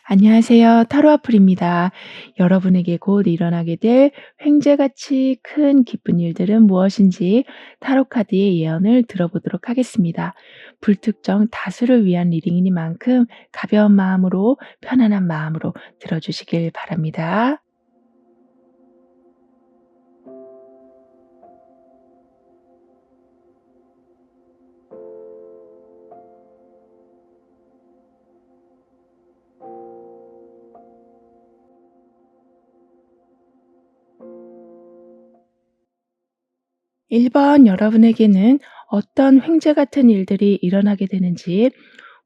안녕하세요. 타로아플입니다. 여러분에게 곧 일어나게 될 횡재같이 큰 기쁜 일들은 무엇인지 타로카드의 예언을 들어보도록 하겠습니다. 불특정 다수를 위한 리딩이니만큼 가벼운 마음으로 편안한 마음으로 들어주시길 바랍니다. 1번 여러분에게는 어떤 횡재 같은 일들이 일어나게 되는지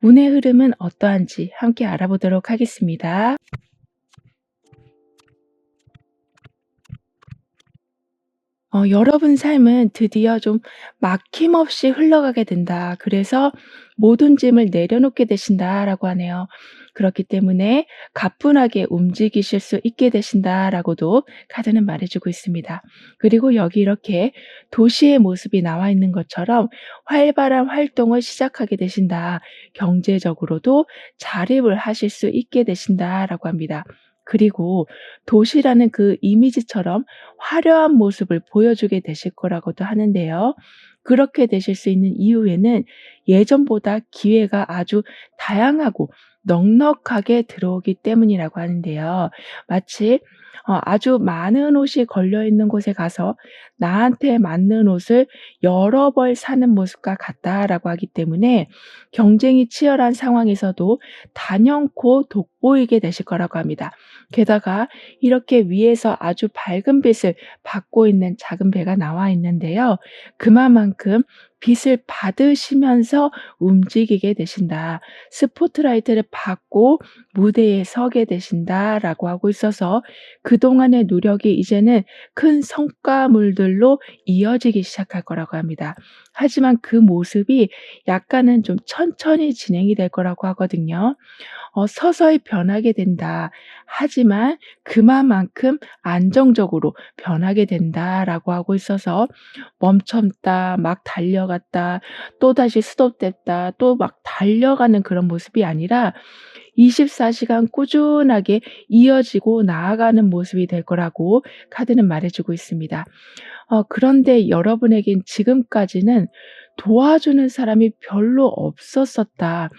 운의 흐름은 어떠한지 함께 알아보도록 하겠습니다. 여러분 삶은 드디어 좀 막힘없이 흘러가게 된다. 그래서 모든 짐을 내려놓게 되신다라고 하네요. 그렇기 때문에 가뿐하게 움직이실 수 있게 되신다라고도 카드는 말해주고 있습니다. 그리고 여기 이렇게 도시의 모습이 나와 있는 것처럼 활발한 활동을 시작하게 되신다. 경제적으로도 자립을 하실 수 있게 되신다라고 합니다. 그리고 도시라는 그 이미지처럼 화려한 모습을 보여주게 되실 거라고도 하는데요. 그렇게 되실 수 있는 이유에는 예전보다 기회가 아주 다양하고 넉넉하게 들어오기 때문이라고 하는데요. 마치 아주 많은 옷이 걸려 있는 곳에 가서 나한테 맞는 옷을 여러 벌 사는 모습과 같다라고 하기 때문에 경쟁이 치열한 상황에서도 단연코 돋보이게 되실 거라고 합니다. 게다가 이렇게 위에서 아주 밝은 빛을 받고 있는 작은 배가 나와 있는데요. 그만큼 빛을 받으시면서 움직이게 되신다. 스포트라이트를 받고 무대에 서게 되신다라고 하고 있어서 그동안의 노력이 이제는 큰 성과물들로 이어지기 시작할 거라고 합니다. 하지만 그 모습이 약간은 좀 천천히 진행이 될 거라고 하거든요. 서서히 변하게 된다. 하지만 그만큼 안정적으로 변하게 된다라고 하고 있어서 멈췄다, 막 달려갔다, 또다시 스톱됐다, 또 막 달려가는 그런 모습이 아니라 24시간 꾸준하게 이어지고 나아가는 모습이 될 거라고 카드는 말해주고 있습니다. 그런데 여러분에겐 지금까지는 도와주는 사람이 별로 없었었다.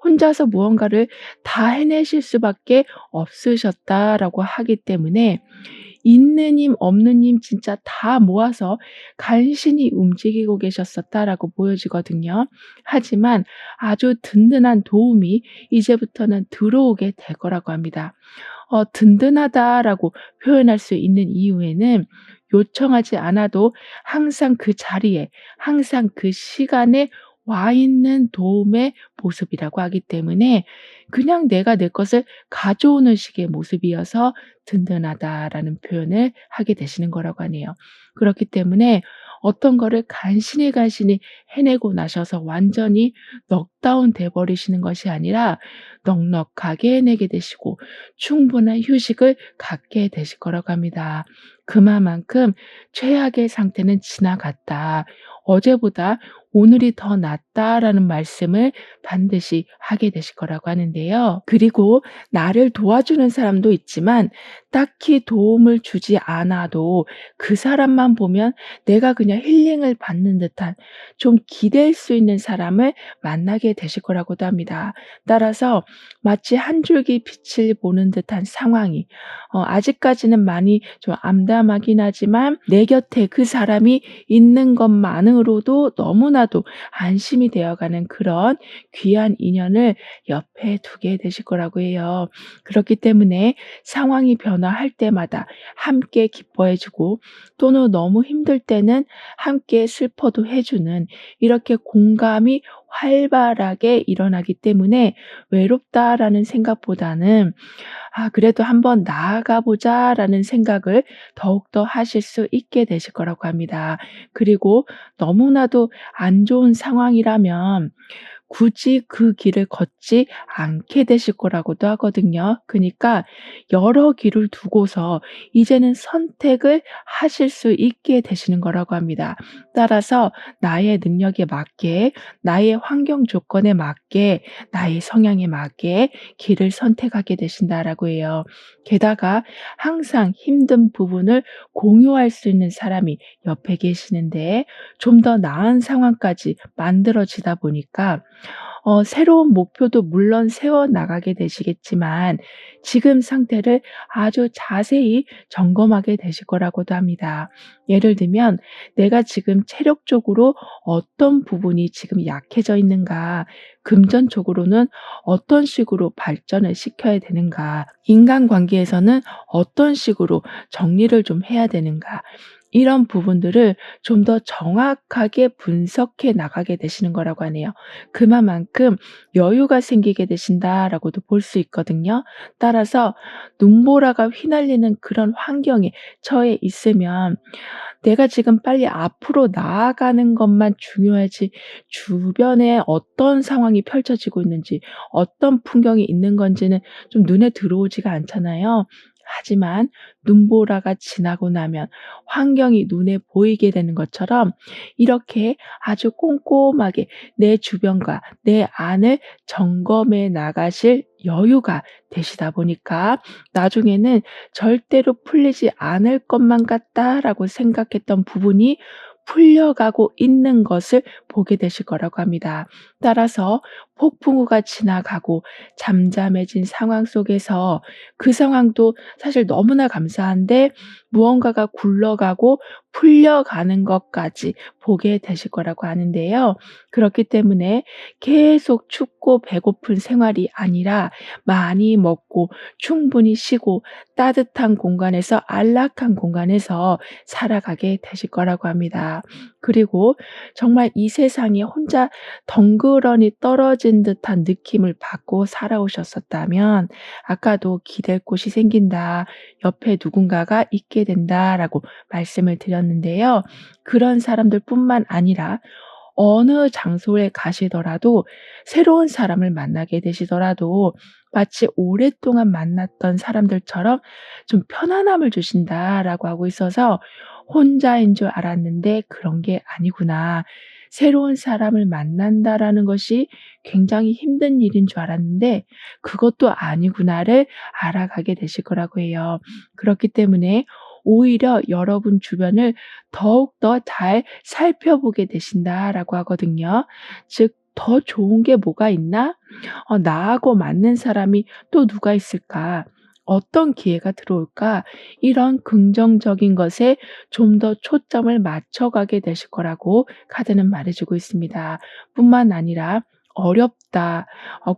혼자서 무언가를 다 해내실 수밖에 없으셨다라고 하기 때문에 있는 힘 없는 힘 진짜 다 모아서 간신히 움직이고 계셨었다라고 보여지거든요. 하지만 아주 든든한 도움이 이제부터는 들어오게 될 거라고 합니다. 든든하다라고 표현할 수 있는 이유에는 요청하지 않아도 항상 그 자리에, 항상 그 시간에 와 있는 도움의 모습이라고 하기 때문에 그냥 내가 내 것을 가져오는 식의 모습이어서 든든하다라는 표현을 하게 되시는 거라고 하네요. 그렇기 때문에 어떤 거를 간신히 해내고 나셔서 완전히 넉다운 돼 버리시는 것이 아니라 넉넉하게 해내게 되시고 충분한 휴식을 갖게 되실 거라고 합니다. 그만큼 최악의 상태는 지나갔다. 어제보다 오늘이 더 낫다라는 말씀을 반드시 하게 되실 거라고 하는데요. 그리고 나를 도와주는 사람도 있지만 딱히 도움을 주지 않아도 그 사람만 보면 내가 그냥 힐링을 받는 듯한 좀 기댈 수 있는 사람을 만나게 되실 거라고도 합니다. 따라서 마치 한 줄기 빛을 보는 듯한 상황이 아직까지는 많이 좀 암담하긴 하지만 내 곁에 그 사람이 있는 것만으로도 너무나도 안심이 되어가는 그런 귀한 인연을 옆에 두게 되실 거라고 해요. 그렇기 때문에 상황이 변화할 때마다 함께 기뻐해 주고 또는 너무 힘들 때는 함께 슬퍼도 해 주는 이렇게 공감이 활발하게 일어나기 때문에 외롭다라는 생각보다는 '아 그래도 한번 나아가 보자.'라는 생각을 더욱더 하실 수 있게 되실 거라고 합니다. 그리고 너무나도 안 좋은 상황이라면 굳이 그 길을 걷지 않게 되실 거라고도 하거든요. 그니까 여러 길을 두고서 이제는 선택을 하실 수 있게 되시는 거라고 합니다. 따라서 나의 능력에 맞게, 나의 환경 조건에 맞게, 나의 성향에 맞게 길을 선택하게 되신다라고 해요. 게다가 항상 힘든 부분을 공유할 수 있는 사람이 옆에 계시는데 좀 더 나은 상황까지 만들어지다 보니까 새로운 목표도 물론 세워 나가게 되시겠지만 지금 상태를 아주 자세히 점검하게 되실 거라고도 합니다. 예를 들면 '내가 지금 체력적으로 어떤 부분이 지금 약해져 있는가? 금전적으로는 어떤 식으로 발전을 시켜야 되는가? 인간관계에서는 어떤 식으로 정리를 좀 해야 되는가?' 이런 부분들을 좀 더 정확하게 분석해 나가게 되시는 거라고 하네요. 그만큼 여유가 생기게 되신다라고도 볼 수 있거든요. 따라서 눈보라가 휘날리는 그런 환경에 처해 있으면 내가 지금 빨리 앞으로 나아가는 것만 중요하지 주변에 어떤 상황이 펼쳐지고 있는지 어떤 풍경이 있는 건지는 좀 눈에 들어오지가 않잖아요. 하지만 눈보라가 지나고 나면 환경이 눈에 보이게 되는 것처럼 이렇게 아주 꼼꼼하게 내 주변과 내 안을 점검해 나가실 여유가 되시다 보니까 나중에는 '절대로 풀리지 않을 것만 같다.'라고 생각했던 부분이 풀려가고 있는 것을 보게 되실 거라고 합니다. 따라서 폭풍우가 지나가고 잠잠해진 상황 속에서 그 상황도 사실 너무나 감사한데 무언가가 굴러가고 풀려가는 것까지 보게 되실 거라고 하는데요. 그렇기 때문에 계속 춥고 배고픈 생활이 아니라 많이 먹고 충분히 쉬고 따뜻한 공간에서 안락한 공간에서 살아가게 되실 거라고 합니다. 그리고 정말 이 세상에 혼자 덩그러니 떨어진 듯한 느낌을 받고 살아오셨었다면 아까도 "기댈 곳이 생긴다. 옆에 누군가가 있게 된다."라고 말씀을 드렸는데요. 그런 사람들뿐만 아니라 어느 장소에 가시더라도 새로운 사람을 만나게 되시더라도 마치 오랫동안 만났던 사람들처럼 좀 편안함을 주신다라고 하고 있어서 '혼자인 줄 알았는데 그런 게 아니구나. 새로운 사람을 만난다라는 것이 굉장히 힘든 일인 줄 알았는데 그것도 아니구나.'를 알아가게 되실 거라고 해요. 그렇기 때문에 오히려 여러분 주변을 더욱더 잘 살펴보게 되신다라고 하거든요. 즉 '더 좋은 게 뭐가 있나? 나하고 맞는 사람이 또 누가 있을까? 어떤 기회가 들어올까?' 이런 긍정적인 것에 좀 더 초점을 맞춰가게 되실 거라고 카드는 말해 주고 있습니다. 뿐만 아니라 어렵다,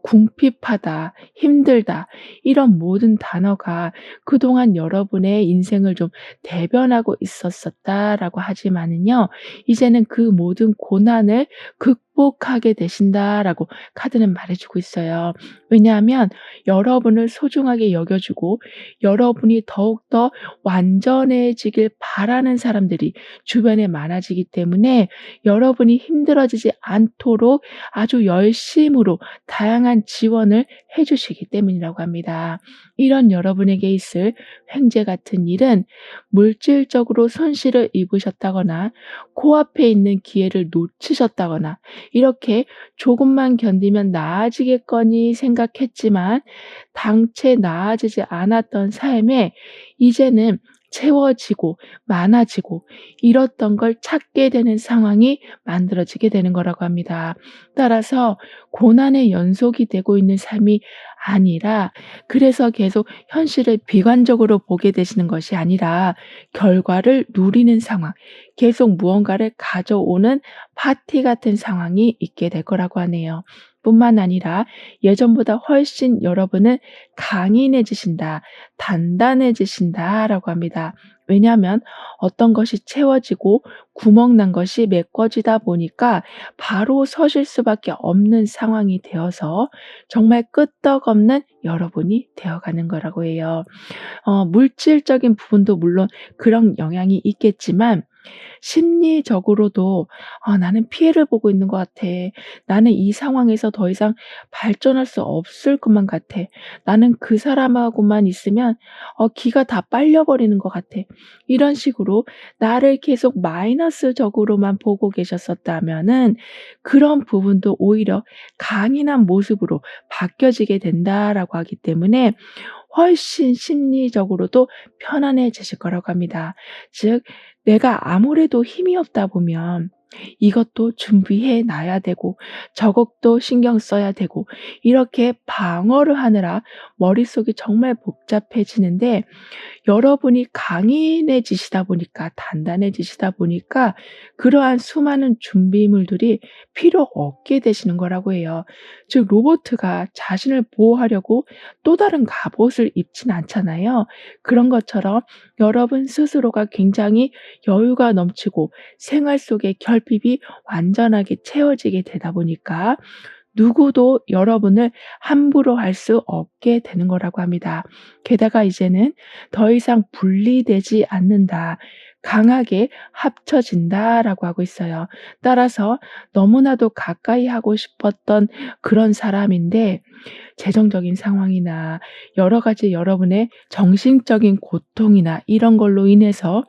궁핍하다, 힘들다 이런 모든 단어가 그동안 여러분의 인생을 좀 대변하고 있었었다라고 하지만은요. 이제는 그 모든 고난을 극복하게 되신다라고 카드는 말해 주고 있어요. 왜냐하면 여러분을 소중하게 여겨 주고 여러분이 더욱더 완전해지길 바라는 사람들이 주변에 많아지기 때문에 여러분이 힘들어지지 않도록 아주 열심으로 다양한 지원을 해 주시기 때문이라고 합니다. 이런 여러분에게 있을 횡재 같은 일은 물질적으로 손실을 입으셨다거나 코앞에 있는 기회를 놓치셨다거나 이렇게 '조금만 견디면 나아지겠거니.' 생각했지만 당최 나아지지 않았던 삶에 이제는 채워지고 많아지고 잃었던 걸 찾게 되는 상황이 만들어지게 되는 거라고 합니다. 따라서 고난의 연속이 되고 있는 삶이 아니라 그래서 계속 현실을 비관적으로 보게 되시는 것이 아니라 결과를 누리는 상황, 계속 무언가를 가져오는 파티 같은 상황이 있게 될 거라고 하네요. 뿐만 아니라 예전보다 훨씬 여러분은 강인해지신다, 단단해지신다라고 합니다. 왜냐하면 어떤 것이 채워지고 구멍 난 것이 메꿔지다 보니까 바로 서실 수밖에 없는 상황이 되어서 정말 끄떡없는 여러분이 되어가는 거라고 해요. 물질적인 부분도 물론 그런 영향이 있겠지만 심리적으로도 '아 나는 피해를 보고 있는 것 같아. 나는 이 상황에서 더 이상 발전할 수 없을 것만 같아. 나는 그 사람하고만 있으면 기가 다 빨려 버리는 것 같아.' 이런 식으로 나를 계속 마이너스적으로만 보고 계셨었다면은 그런 부분도 오히려 강인한 모습으로 바뀌어지게 된다라고 하기 때문에 훨씬 심리적으로도 편안해지실 거라고 합니다. 즉 내가 아무래도 힘이 없다 보면 이것도 준비해 놔야 되고 저것도 신경 써야 되고 이렇게 방어를 하느라 머릿속이 정말 복잡해지는데, 여러분이 강인해지시다 보니까 단단해지시다 보니까 그러한 수많은 준비물들이 필요 없게 되시는 거라고 해요. 즉 로보트가 자신을 보호하려고 또 다른 갑옷을 입진 않잖아요. 그런 것처럼 여러분 스스로가 굉장히 여유가 넘치고 생활 속의 결핍이 완전하게 채워지게 되다 보니까 누구도 여러분을 함부로 할 수 없게 되는 거라고 합니다. 게다가 이제는 더 이상 분리되지 않는다. 강하게 합쳐진다라고 하고 있어요. 따라서 너무나도 가까이 하고 싶었던 그런 사람인데 재정적인 상황이나 여러 가지 여러분의 정신적인 고통이나 이런 걸로 인해서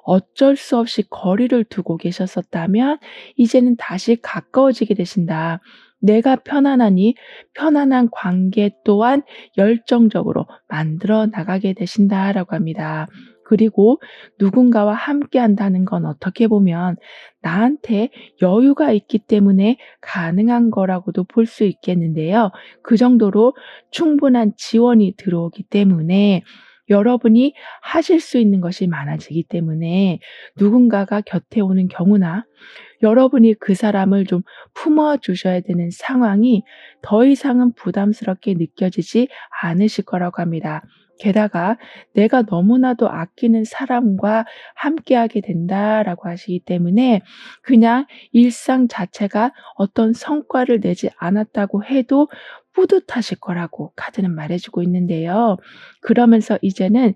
어쩔 수 없이 거리를 두고 계셨었다면 이제는 다시 가까워지게 되신다. 내가 편안하니 편안한 관계 또한 열정적으로 만들어 나가게 되신다라고 합니다. 그리고 누군가와 함께 한다는 건 어떻게 보면 나한테 여유가 있기 때문에 가능한 거라고도 볼 수 있겠는데요. 그 정도로 충분한 지원이 들어오기 때문에 여러분이 하실 수 있는 것이 많아지기 때문에 누군가가 곁에 오는 경우나 여러분이 그 사람을 좀 품어 주셔야 되는 상황이 더 이상은 부담스럽게 느껴지지 않으실 거라고 합니다. 게다가 "내가 너무나도 아끼는 사람과 함께하게 된다."라고 하시기 때문에 그냥 일상 자체가 어떤 성과를 내지 않았다고 해도 뿌듯하실 거라고 카드는 말해 주고 있는데요. 그러면서 이제는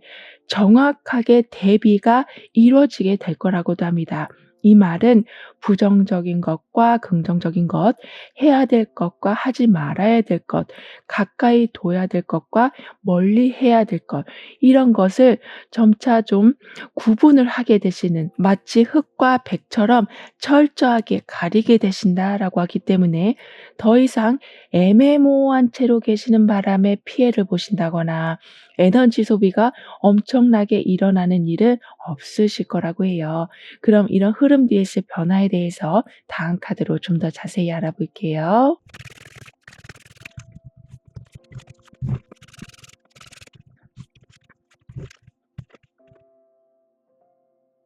정확하게 대비가 이루어지게 될 거라고도 합니다. 이 말은 부정적인 것과 긍정적인 것, 해야 될 것과 하지 말아야 될 것, 가까이 둬야 될 것과 멀리 해야 될 것, 이런 것을 점차 좀 구분을 하게 되시는, 마치 흙과 백처럼 철저하게 가리게 되신다라고 하기 때문에 더 이상 애매모호한 채로 계시는 바람에 피해를 보신다거나 에너지 소비가 엄청나게 일어나는 일은 없으실 거라고 해요. 그럼 이런 흐름 뒤에 있을 변화에 대해서 다음 카드로 좀 더 자세히 알아볼게요.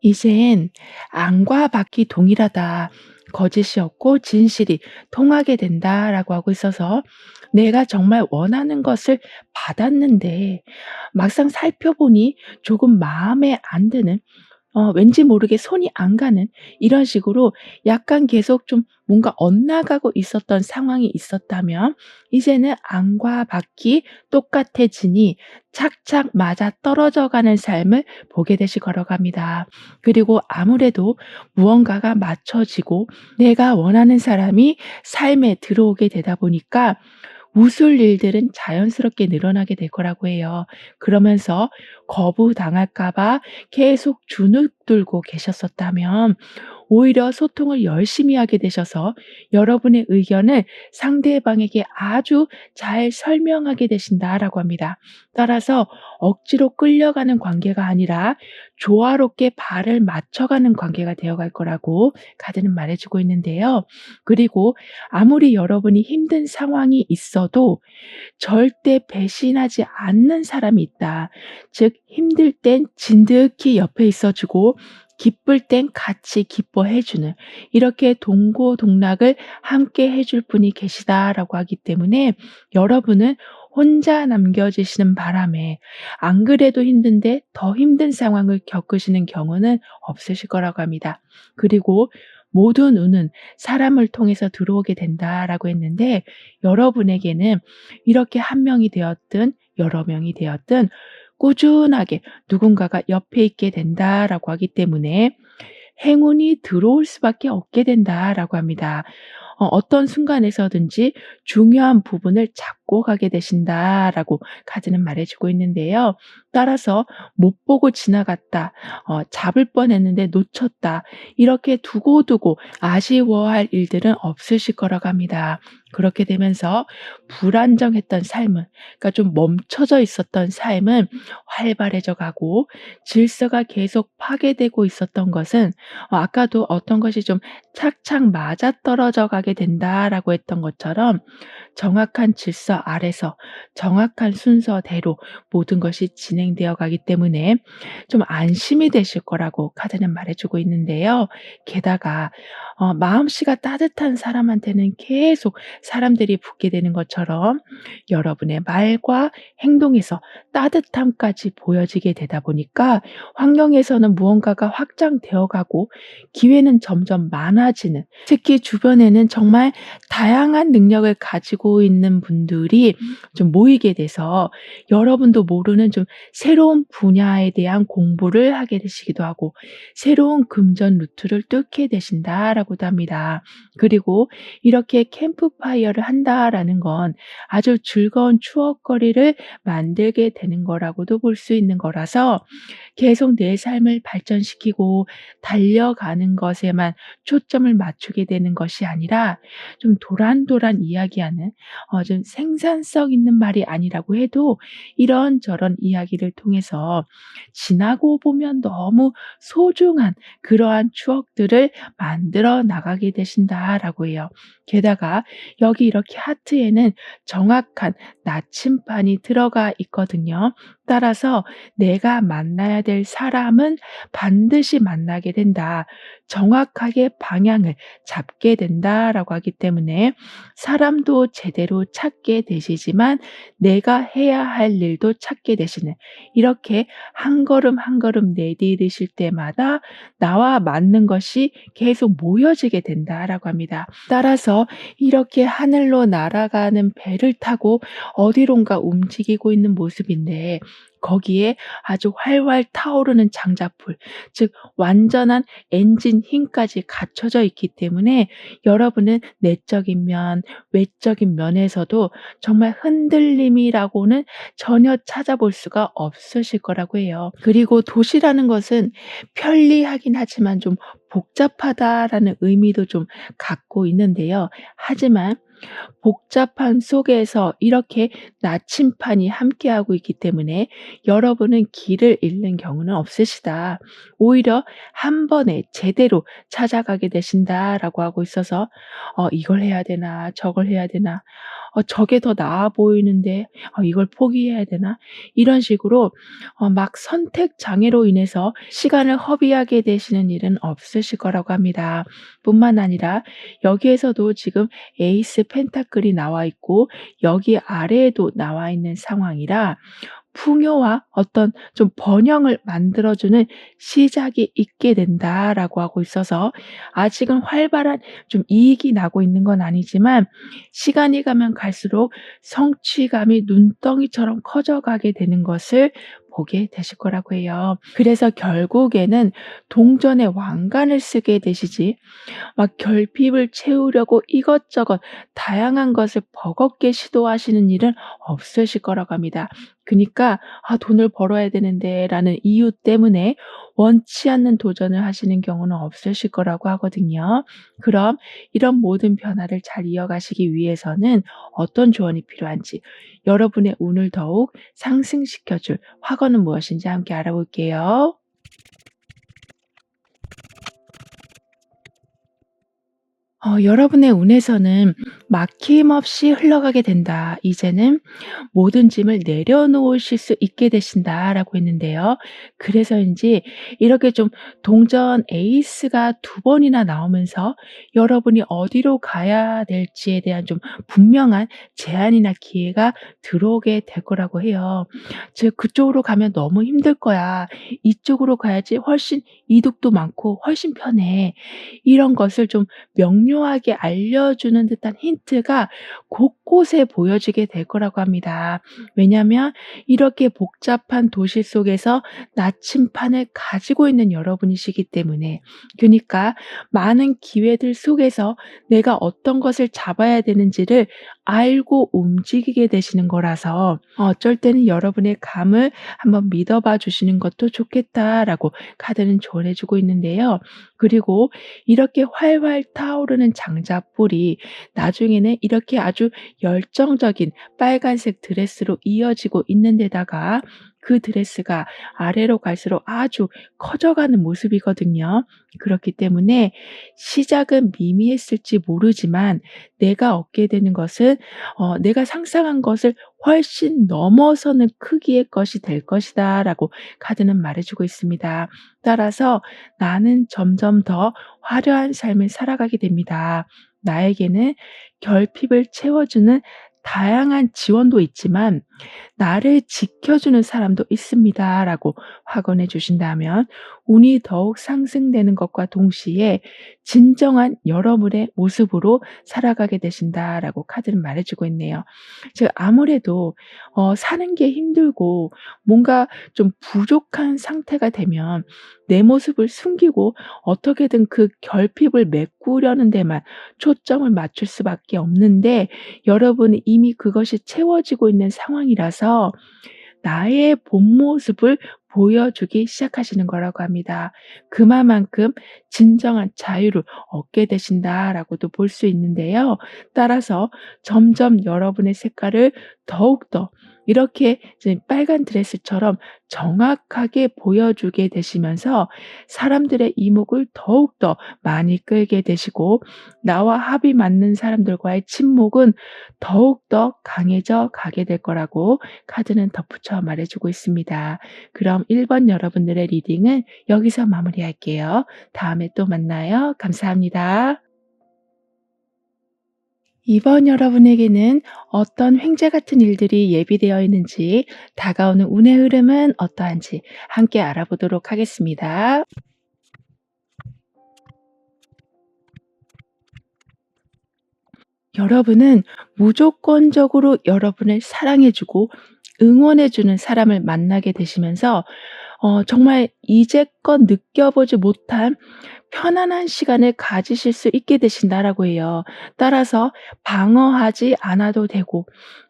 이젠 "안과 밖이 동일하다. 거짓이 없고 진실이 통하게 된다."라고 하고 있어서 내가 정말 원하는 것을 받았는데 막상 살펴보니 조금 마음에 안 드는, 왠지 모르게 손이 안 가는, 이런 식으로 약간 계속 좀 뭔가 엇나가고 있었던 상황이 있었다면 이제는 안과 밖이 똑같아지니 착착 맞아떨어져 가는 삶을 보게 되실 거라고 합니다. 그리고 아무래도 무언가가 맞춰지고 내가 원하는 사람이 삶에 들어오게 되다 보니까 웃을 일들은 자연스럽게 늘어나게 될 거라고 해요. 그러면서 거부당할까 봐 계속 주눅들고 계셨었다면 오히려 소통을 열심히 하게 되셔서 여러분의 의견을 상대방에게 아주 잘 설명하게 되신다라고 합니다. 따라서 억지로 끌려가는 관계가 아니라 조화롭게 발을 맞춰가는 관계가 되어갈 거라고 카드는 말해주고 있는데요. 그리고 아무리 여러분이 힘든 상황이 있어도 절대 배신하지 않는 사람이 있다. 즉 힘들 땐 진득히 옆에 있어 주고 기쁠 땐 같이 기뻐해 주는, 이렇게 동고동락을 함께 해줄 분이 계시다라고 하기 때문에 여러분은 혼자 남겨지시는 바람에 안 그래도 힘든데 더 힘든 상황을 겪으시는 경우는 없으실 거라고 합니다. 그리고 "모든 운은 사람을 통해서 들어오게 된다."라고 했는데 여러분에게는 이렇게 한 명이 되었든 여러 명이 되었든 꾸준하게 누군가가 옆에 있게 된다라고 하기 때문에 행운이 들어올 수밖에 없게 된다라고 합니다. 어떤 순간에서든지 중요한 부분을 잡고 가게 되신다라고 카드는 말해주고 있는데요. 따라서 못 보고 지나갔다, 잡을 뻔했는데 놓쳤다, 이렇게 두고두고 아쉬워할 일들은 없으실 거라고 합니다. 그렇게 되면서 불안정했던 삶은, 그러니까 좀 멈춰져 있었던 삶은 활발해져 가고, 질서가 계속 파괴되고 있었던 것은 아까도 어떤 것이 좀 착착 맞아떨어져 가게 된다라고 했던 것처럼 정확한 질서 아래서 정확한 순서대로 모든 것이 진행되어 가기 때문에 좀 안심이 되실 거라고 카드는 말해 주고 있는데요. 게다가 마음씨가 따뜻한 사람한테는 계속 사람들이 붙게 되는 것처럼 여러분의 말과 행동에서 따뜻함까지 보여지게 되다 보니까 환경에서는 무언가가 확장되어 가고 기회는 점점 많아지는, 특히 주변에는 정말 다양한 능력을 가지고 있는 분들이 좀 모이게 돼서 여러분도 모르는 좀 새로운 분야에 대한 공부를 하게 되시기도 하고 새로운 금전 루트를 뚫게 되신다라고도 합니다. 그리고 이렇게 캠프파이어를 한다라는 건 아주 즐거운 추억거리를 만들게 되는 거라고도 볼 수 있는 거라서 계속 내 삶을 발전시키고 달려가는 것에만 초점을 맞추게 되는 것이 아니라 좀 도란도란 이야기하는, 좀 생산성 있는 말이 아니라고 해도 이런저런 이야기를 통해서 지나고 보면 너무 소중한 그러한 추억들을 만들어 나가게 되신다라고 해요. 게다가 여기 이렇게 하트에는 정확한 나침반이 들어가 있거든요. 따라서 내가 만나야 될 사람은 반드시 만나게 된다. 정확하게 방향을 잡게 된다라고 하기 때문에 사람도 제대로 찾게 되시지만 내가 해야 할 일도 찾게 되시는, 이렇게 한 걸음 한 걸음 내디디실 때마다 나와 맞는 것이 계속 모여지게 된다라고 합니다. 따라서 이렇게 하늘로 날아가는 배를 타고 어디론가 움직이고 있는 모습인데 거기에 아주 활활 타오르는 장자풀, 즉 완전한 엔진 힘까지 갖춰져 있기 때문에 여러분은 내적인 면, 외적인 면에서도 정말 흔들림이라고는 전혀 찾아볼 수가 없으실 거라고 해요. 그리고 도시라는 것은 편리하긴 하지만 좀 복잡하다라는 의미도 좀 갖고 있는데요. 하지만 복잡한 속에서 이렇게 나침판이 함께하고 있기 때문에 여러분은 길을 잃는 경우는 없으시다. 오히려 한 번에 제대로 찾아가게 되신다라고 하고 있어서 이걸 해야 되나 저걸 해야 되나, 저게 더 나아 보이는데 이걸 포기해야 되나, 이런 식으로 막 선택 장애로 인해서 시간을 허비하게 되시는 일은 없으실 거라고 합니다. 뿐만 아니라 여기에서도 지금 에이스 펜타클이 나와 있고 여기 아래에도 나와 있는 상황이라 풍요와 어떤 좀 번영을 만들어주는 시작이 있게 된다라고 하고 있어서 아직은 활발한 좀 이익이 나고 있는 건 아니지만 시간이 가면 갈수록 성취감이 눈덩이처럼 커져가게 되는 것을 보게 되실 거라고 해요. 그래서 결국에는 동전의 왕관을 쓰게 되시지 막 결핍을 채우려고 이것저것 다양한 것을 버겁게 시도하시는 일은 없으실 거라고 합니다. 그니까 '아 돈을 벌어야 되는데.'라는 이유 때문에 원치 않는 도전을 하시는 경우는 없으실 거라고 하거든요. 그럼 이런 모든 변화를 잘 이어가시기 위해서는 어떤 조언이 필요한지, 여러분의 운을 더욱 상승시켜 줄 확언은 무엇인지 함께 알아볼게요. 여러분의 운에서는 막힘없이 흘러가게 된다. 이제는 모든 짐을 내려놓으실 수 있게 되신다라고 했는데요. 그래서인지 이렇게 좀 동전 에이스가 두 번이나 나오면서 여러분이 어디로 가야 될지에 대한 좀 분명한 제안이나 기회가 들어오게 될 거라고 해요. 즉 "그쪽으로 가면 너무 힘들 거야. 이쪽으로 가야지 훨씬 이득도 많고 훨씬 편해." 이런 것을 좀 명료하게 알려주는 듯한 힌트 힌트가 곳곳에 보여지게 될 거라고 합니다. 왜냐하면 이렇게 복잡한 도시 속에서 나침판을 가지고 있는 여러분이시기 때문에, 그니까 많은 기회들 속에서 내가 어떤 것을 잡아야 되는지를 알고 움직이게 되시는 거라서 어쩔 때는 여러분의 감을 한번 믿어봐 주시는 것도 좋겠다라고 카드는 조언해 주고 있는데요. 그리고 이렇게 활활 타오르는 장자뿔이 나중에는 이렇게 아주 열정적인 빨간색 드레스로 이어지고 있는 데다가 그 드레스가 아래로 갈수록 아주 커져가는 모습이거든요. 그렇기 때문에 시작은 미미했을지 모르지만 내가 얻게 되는 것은 내가 상상한 것을 훨씬 넘어서는 크기의 것이 될 것이다라고 카드는 말해 주고 있습니다. 따라서 나는 점점 더 화려한 삶을 살아가게 됩니다. 나에게는 결핍을 채워주는 다양한 지원도 있지만 나를 지켜주는 사람도 있습니다라고 확언해 주신다면 운이 더욱 상승되는 것과 동시에 진정한 여러분의 모습으로 살아가게 되신다라고 카드는 말해 주고 있네요. 즉 아무래도 사는 게 힘들고 뭔가 좀 부족한 상태가 되면 내 모습을 숨기고 어떻게든 그 결핍을 메꾸려는 데만 초점을 맞출 수밖에 없는데, 여러분은 이미 그것이 채워지고 있는 상황이라서 나의 본 모습을 보여주기 시작하시는 거라고 합니다. 그만큼 진정한 자유를 얻게 되신다라고도 볼 수 있는데요. 따라서 점점 여러분의 색깔을 더욱더 이렇게 이제 빨간 드레스처럼 정확하게 보여주게 되시면서 사람들의 이목을 더욱더 많이 끌게 되시고, 나와 합이 맞는 사람들과의 친목은 더욱더 강해져 가게 될 거라고 카드는 덧붙여 말해주고 있습니다. 그럼 1번 여러분들의 리딩은 여기서 마무리할게요. 다음에 또 만나요. 감사합니다. 2번 여러분에게는 어떤 횡재 같은 일들이 예비되어 있는지, 다가오는 운의 흐름은 어떠한지 함께 알아보도록 하겠습니다. 여러분은 무조건적으로 여러분을 사랑해주고 응원해주는 사람을 만나게 되시면서 정말 이제껏 느껴보지 못한 편안한 시간을 가지실 수 있게 되신다라고 해요. 따라서 방어하지 않아도 되고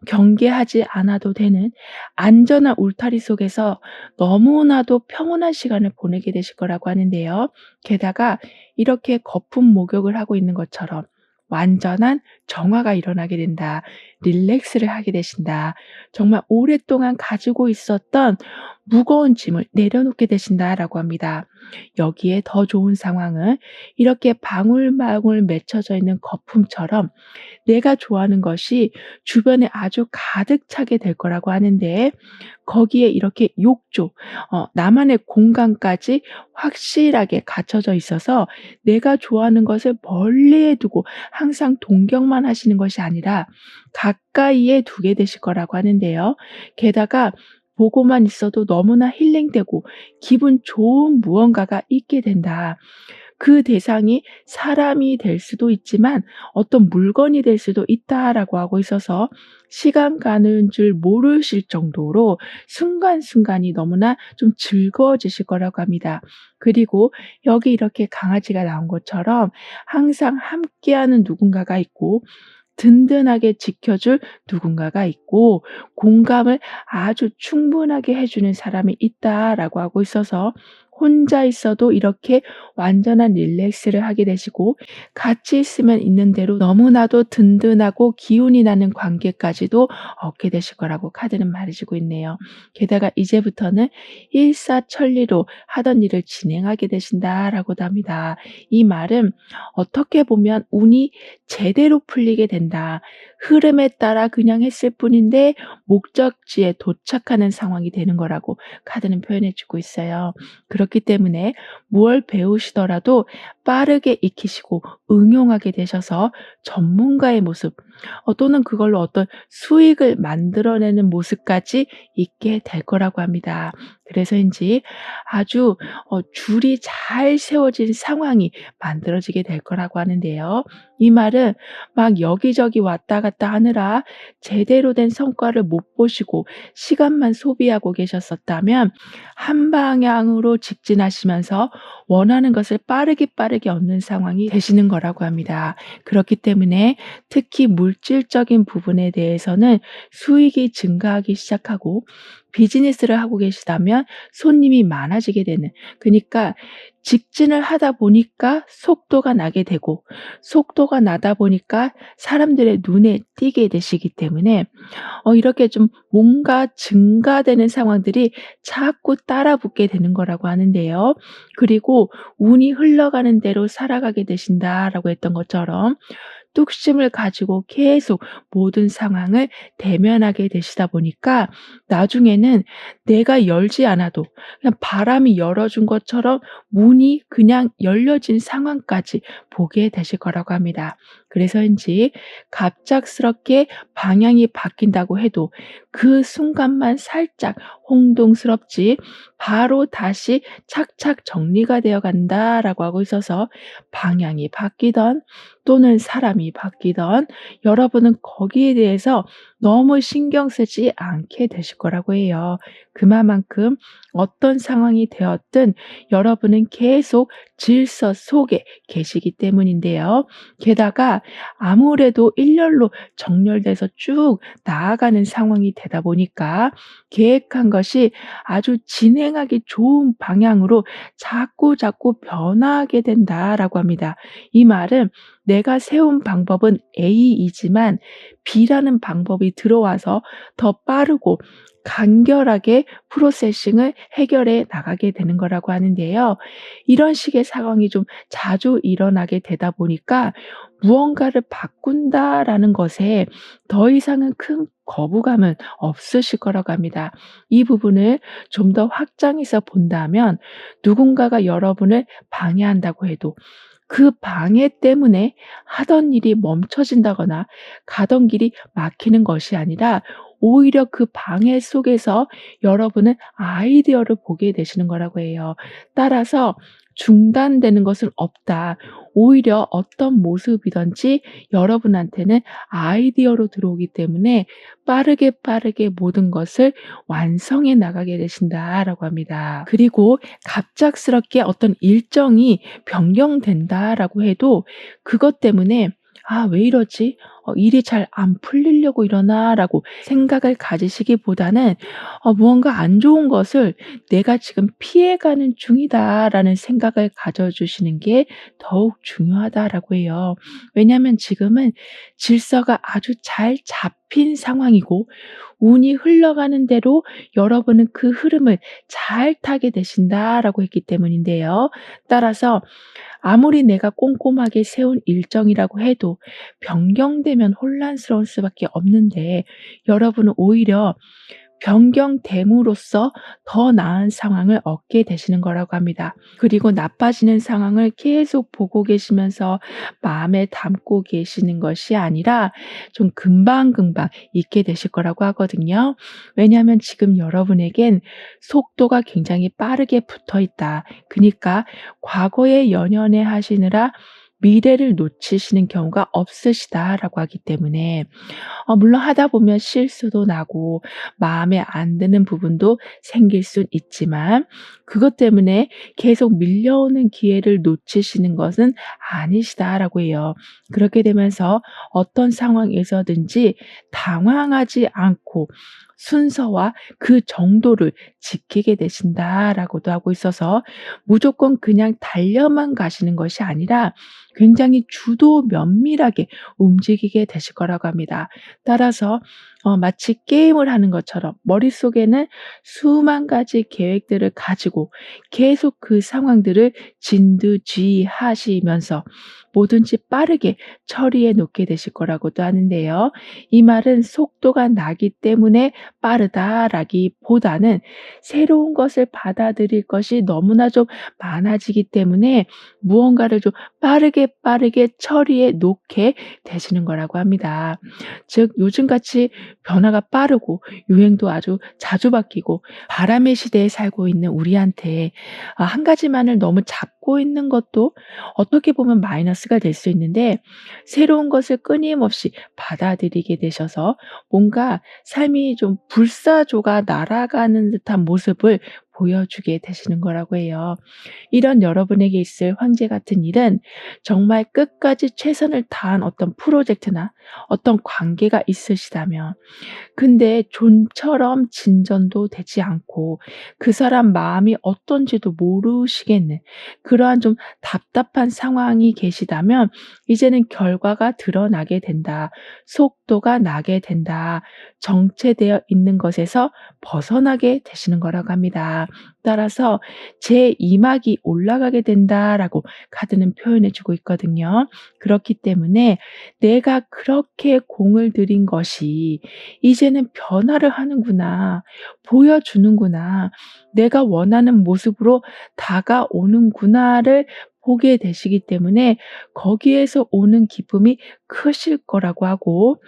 경계하지 않아도 되는 안전한 울타리 속에서 너무나도 평온한 시간을 보내게 되실 거라고 하는데요. 게다가 이렇게 거품 목욕을 하고 있는 것처럼 완전한 정화가 일어나게 된다. 릴렉스를 하게 되신다. 정말 오랫동안 가지고 있었던 무거운 짐을 내려놓게 되신다라고 합니다. 여기에 더 좋은 상황은 이렇게 방울방울 맺혀져 있는 거품처럼 내가 좋아하는 것이 주변에 아주 가득 차게 될 거라고 하는데, 거기에 이렇게 욕조, 나만의 공간까지 확실하게 갖춰져 있어서 내가 좋아하는 것을 멀리에 두고 항상 동경만 하시는 것이 아니라 가까이에 두게 되실 거라고 하는데요. 게다가 보고만 있어도 너무나 힐링되고 기분 좋은 무언가가 있게 된다. 그 대상이 사람이 될 수도 있지만 어떤 물건이 될 수도 있다라고 하고 있어서 시간 가는 줄 모르실 정도로 순간순간이 너무나 좀 즐거워지실 거라고 합니다. 그리고 여기 이렇게 강아지가 나온 것처럼 항상 함께하는 누군가가 있고 든든하게 지켜줄 누군가가 있고 공감을 아주 충분하게 해주는 사람이 있다라고 하고 있어서 혼자 있어도 이렇게 완전한 릴렉스를 하게 되시고, 같이 있으면 있는 대로 너무나도 든든하고 기운이 나는 관계까지도 얻게 되실 거라고 카드는 말해주고 있네요. 게다가 이제부터는 일사천리로 하던 일을 진행하게 되신다라고도 합니다. 이 말은 어떻게 보면 운이 제대로 풀리게 된다. 흐름에 따라 그냥 했을 뿐인데 목적지에 도착하는 상황이 되는 거라고 카드는 표현해 주고 있어요. 그렇기 때문에 무엇 배우시더라도 빠르게 익히시고 응용하게 되셔서 전문가의 모습 또는 그걸로 어떤 수익을 만들어내는 모습까지 있게 될 거라고 합니다. 그래서인지 아주 줄이 잘 세워진 상황이 만들어지게 될 거라고 하는데요. 이 말은 막 여기저기 왔다 갔다 하느라 제대로 된 성과를 못 보시고 시간만 소비하고 계셨었다면 한 방향으로 직진하시면서 원하는 것을 빠르게 빠르게 얻는 상황이 되시는 거라고 합니다. 그렇기 때문에 특히 물질적인 부분에 대해서는 수익이 증가하기 시작하고 비즈니스를 하고 계시다면 손님이 많아지게 되는, 그러니까 직진을 하다 보니까 속도가 나게 되고 속도가 나다 보니까 사람들의 눈에 띄게 되시기 때문에 이렇게 좀 뭔가 증가되는 상황들이 자꾸 따라붙게 되는 거라고 하는데요. 그리고 운이 흘러가는 대로 살아가게 되신다라고 했던 것처럼 뚝심을 가지고 계속 모든 상황을 대면하게 되시다 보니까 나중에는 내가 열지 않아도 그냥 바람이 열어준 것처럼 문이 그냥 열려진 상황까지 보게 되실 거라고 합니다. 그래서인지 갑작스럽게 방향이 바뀐다고 해도 그 순간만 살짝 홍동스럽지 바로 다시 착착 정리가 되어 간다라고 하고 있어서 방향이 바뀌던 또는 사람이 바뀌던 여러분은 거기에 대해서 너무 신경 쓰지 않게 되실 거라고 해요. 그만큼 어떤 상황이 되었든 여러분은 계속 질서 속에 계시기 때문인데요. 게다가 아무래도 일렬로 정렬돼서 쭉 나아가는 상황이 되다 보니까 계획한 것이 아주 진행하기 좋은 방향으로 자꾸 변화하게 된다라고 합니다. 이 말은 내가 세운 방법은 A이지만 B라는 방법이 들어와서 더 빠르고 간결하게 프로세싱을 해결해 나가게 되는 거라고 하는데요. 이런 식의 상황이 좀 자주 일어나게 되다 보니까 무언가를 바꾼다라는 것에 더 이상은 큰 거부감은 없으실 거라고 합니다. 이 부분을 좀 더 확장해서 본다면 누군가가 여러분을 방해한다고 해도 그 방해 때문에 하던 일이 멈춰진다거나 가던 길이 막히는 것이 아니라 오히려 그 방해 속에서 여러분은 아이디어를 보게 되시는 거라고 해요. 따라서 중단되는 것은 없다. 오히려 어떤 모습이든지 여러분한테는 아이디어로 들어오기 때문에 빠르게 모든 것을 완성해 나가게 되신다라고 합니다. 그리고 갑작스럽게 어떤 일정이 변경된다라고 해도 그것 때문에 '아 왜 이러지? 일이 잘 안 풀리려고 이러나?'라고 생각을 가지시기보다는 무언가 안 좋은 것을 '내가 지금 피해가는 중이다.'라는 생각을 가져 주시는 게 더욱 중요하다라고 해요. 왜냐하면 지금은 질서가 아주 잘 잡힌 상황이고 운이 흘러가는 대로 여러분은 그 흐름을 잘 타게 되신다라고 했기 때문인데요. 따라서 아무리 내가 꼼꼼하게 세운 일정이라고 해도 변경되면 혼란스러울 수밖에 없는데 여러분은 오히려 변경됨으로써 더 나은 상황을 얻게 되시는 거라고 합니다. 그리고 나빠지는 상황을 계속 보고 계시면서 마음에 담고 계시는 것이 아니라 좀 금방금방 잊게 되실 거라고 하거든요. 왜냐하면 지금 여러분에겐 속도가 굉장히 빠르게 붙어 있다. 그러니까 과거에 연연해 하시느라 미래를 놓치시는 경우가 없으시다라고 하기 때문에 물론 하다 보면 실수도 나고 마음에 안 드는 부분도 생길 순 있지만 그것 때문에 계속 밀려오는 기회를 놓치시는 것은 아니시다라고 해요. 그렇게 되면서 어떤 상황에서든지 당황하지 않고 순서와 그 정도를 지키게 되신다라고도 하고 있어서 무조건 그냥 달려만 가시는 것이 아니라 굉장히 주도 면밀하게 움직이게 되실 거라고 합니다. 따라서 마치 게임을 하는 것처럼 머릿속에는 수만 가지 계획들을 가지고 계속 그 상황들을 진두지휘하시면서 뭐든지 빠르게 처리해 놓게 되실 거라고도 하는데요. 이 말은 속도가 나기 때문에 빠르다라기보다는 새로운 것을 받아들일 것이 너무나 좀 많아지기 때문에 무언가를 좀 빠르게 처리해 놓게 되시는 거라고 합니다. 즉 요즘같이 변화가 빠르고 유행도 아주 자주 바뀌고 바람의 시대에 살고 있는 우리한테 한 가지만을 너무 잡고 있는 것도 어떻게 보면 마이너스가 될 수 있는데, 새로운 것을 끊임없이 받아들이게 되셔서 뭔가 삶이 좀 불사조가 날아가는 듯한 모습을 보여주게 되시는 거라고 해요. 이런 여러분에게 있을 황제 같은 일은 정말 끝까지 최선을 다한 어떤 프로젝트나 어떤 관계가 있으시다면, 근데 좀처럼 진전도 되지 않고 그 사람 마음이 어떤지도 모르시겠는 그러한 좀 답답한 상황이 계시다면, 이제는 결과가 드러나게 된다. 속도가 나게 된다. 정체되어 있는 것에서 벗어나게 되시는 거라고 합니다. 따라서 제2막이 올라가게 된다라고 카드는 표현해 주고 있거든요. 그렇기 때문에 내가 그렇게 공을 들인 것이 이제는 변화를 하는구나, 보여주는구나, 내가 원하는 모습으로 다가오는구나를 보게 되시기 때문에 거기에서 오는 기쁨이 크실 거라고 하고,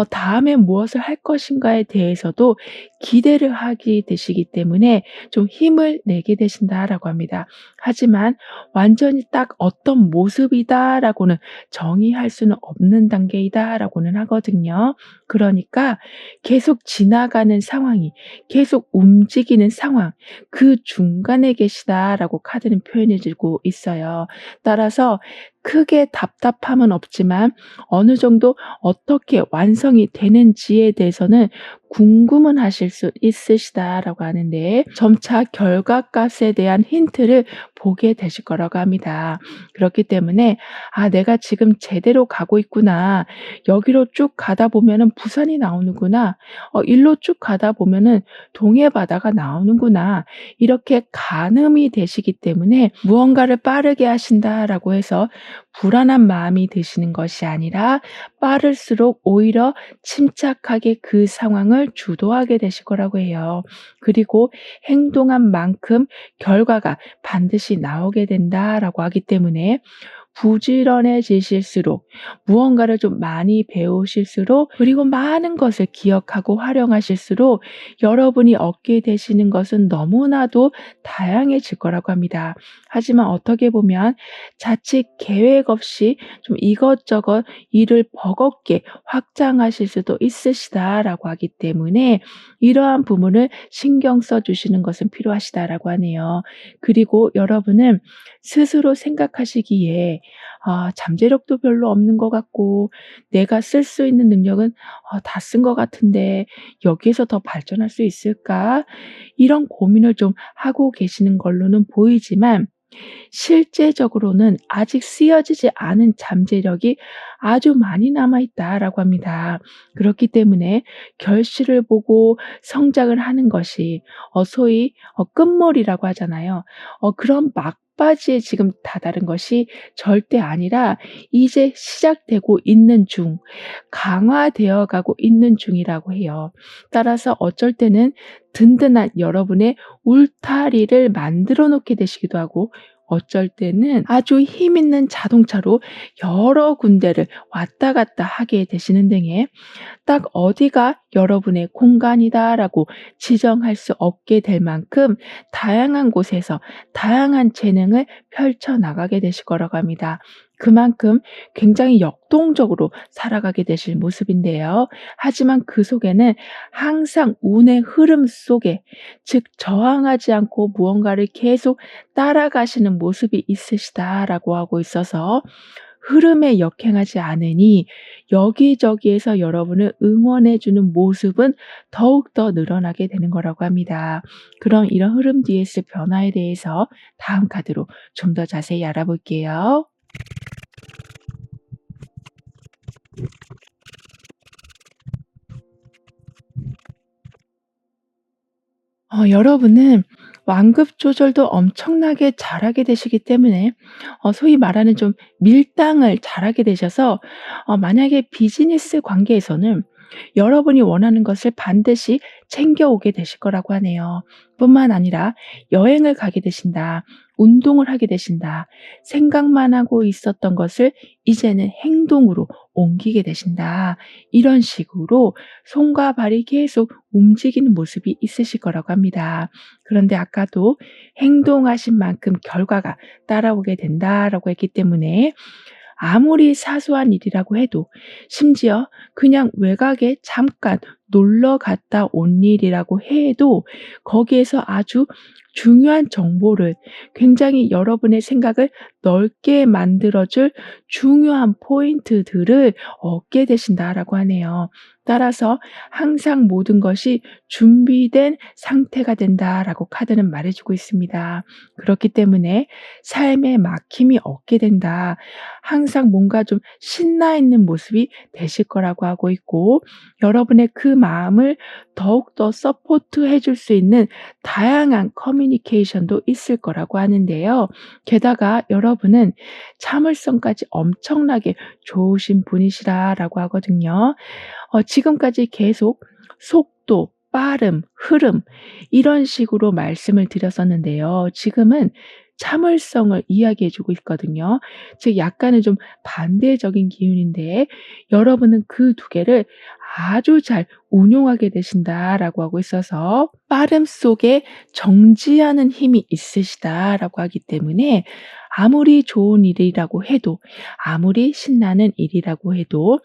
다음에 무엇을 할 것인가에 대해서도 기대를 하게 되시기 때문에 좀 힘을 내게 되신다라고 합니다. 하지만 완전히 딱 어떤 모습이다라고는 정의할 수는 없는 단계이다라고는 하거든요. 그러니까 계속 지나가는 상황이, 계속 움직이는 상황, 그 중간에 계시다라고 카드는 표현해 주고 있어요. 따라서 크게 답답함은 없지만 어느 정도 어떻게 완성이 되는지에 대해서는 궁금은 하실 수 있으시다라고 하는데, 점차 결과값에 대한 힌트를 보게 되실 거라고 합니다. 그렇기 때문에 '아 내가 지금 제대로 가고 있구나. 여기로 쭉 가다 보면은 부산이 나오는구나. 일로 쭉 가다 보면은 동해 바다가 나오는구나.' 이렇게 가늠이 되시기 때문에 무언가를 빠르게 하신다라고 해서 불안한 마음이 드시는 것이 아니라 빠를수록 오히려 침착하게 그 상황을 주도하게 되실 거라고 해요. 그리고 행동한 만큼 결과가 반드시 나오게 된다라고 하기 때문에 부지런해지실수록, 무언가를 좀 많이 배우실수록, 그리고 많은 것을 기억하고 활용하실수록 여러분이 얻게 되시는 것은 너무나도 다양해질 거라고 합니다. 하지만 어떻게 보면 자칫 계획 없이 좀 이것저것 일을 버겁게 확장하실 수도 있으시다라고 하기 때문에 이러한 부분을 신경 써 주시는 것은 필요하시다라고 하네요. 그리고 여러분은 스스로 생각하시기에 잠재력도 별로 없는 것 같고, 내가 쓸 수 있는 능력은 다 쓴 것 같은데 여기에서 더 발전할 수 있을까? 이런 고민을 좀 하고 계시는 걸로는 보이지만, 실제적으로는 아직 쓰여지지 않은 잠재력이 아주 많이 남아 있다라고 합니다. 그렇기 때문에 결실을 보고 성장을 하는 것이 소위 끝물이라고 하잖아요. 그런 막바지에 지금 다다른 것이 절대 아니라 이제 시작되고 있는 중, 강화되어 가고 있는 중이라고 해요. 따라서 어쩔 때는 든든한 여러분의 울타리를 만들어 놓게 되시기도 하고, 어쩔 때는 아주 힘 있는 자동차로 여러 군데를 왔다 갔다 하게 되시는 등의, 딱 어디가 여러분의 공간이다라고 지정할 수 없게 될 만큼 다양한 곳에서 다양한 재능을 펼쳐 나가게 되실 거라고 합니다. 그만큼 굉장히 역동적으로 살아가게 되실 모습인데요. 하지만 그 속에는 항상 운의 흐름 속에, 즉 저항하지 않고 무언가를 계속 따라가시는 모습이 있으시다라고 하고 있어서, 흐름에 역행하지 않으니 여기저기에서 여러분을 응원해 주는 모습은 더욱더 늘어나게 되는 거라고 합니다. 그럼 이런 흐름 뒤에 있을 변화에 대해서 다음 카드로 좀 더 자세히 알아볼게요. 여러분은 완급 조절도 엄청나게 잘하게 되시기 때문에 소위 말하는 좀 밀당을 잘하게 되셔서 만약에 비즈니스 관계에서는 여러분이 원하는 것을 반드시 챙겨오게 되실 거라고 하네요. 뿐만 아니라 여행을 가게 되신다. 운동을 하게 되신다. 생각만 하고 있었던 것을 이제는 행동으로 옮기게 되신다. 이런 식으로 손과 발이 계속 움직이는 모습이 있으실 거라고 합니다. 그런데 아까도 행동하신 만큼 결과가 따라오게 된다라고 했기 때문에 아무리 사소한 일이라고 해도, 심지어 그냥 외곽에 잠깐 놀러 갔다 온 일이라고 해도 거기에서 아주 중요한 정보를, 굉장히 여러분의 생각을 넓게 만들어 줄 중요한 포인트들을 얻게 되신다라고 하네요. 따라서 항상 모든 것이 준비된 상태가 된다라고 카드는 말해 주고 있습니다. 그렇기 때문에 삶에 막힘이 없게 된다. 항상 뭔가 좀 신나 있는 모습이 되실 거라고 하고 있고, 여러분의 그 마음을 더욱더 서포트해 줄 수 있는 다양한 커뮤니케이션도 있을 거라고 하는데요. 게다가 여러분은 참을성까지 엄청나게 좋으신 분이시라라고 하거든요. 지금까지 계속 속도, 빠름, 흐름 이런 식으로 말씀을 드렸었는데요. 지금은 참을성을 이야기해 주고 있거든요. 즉 약간은 좀 반대적인 기운인데, 여러분은 그 두 개를 아주 잘 운용하게 되신다라고 하고 있어서 빠름 속에 정지하는 힘이 있으시다라고 하기 때문에, 아무리 좋은 일이라고 해도, 아무리 신나는 일이라고 해도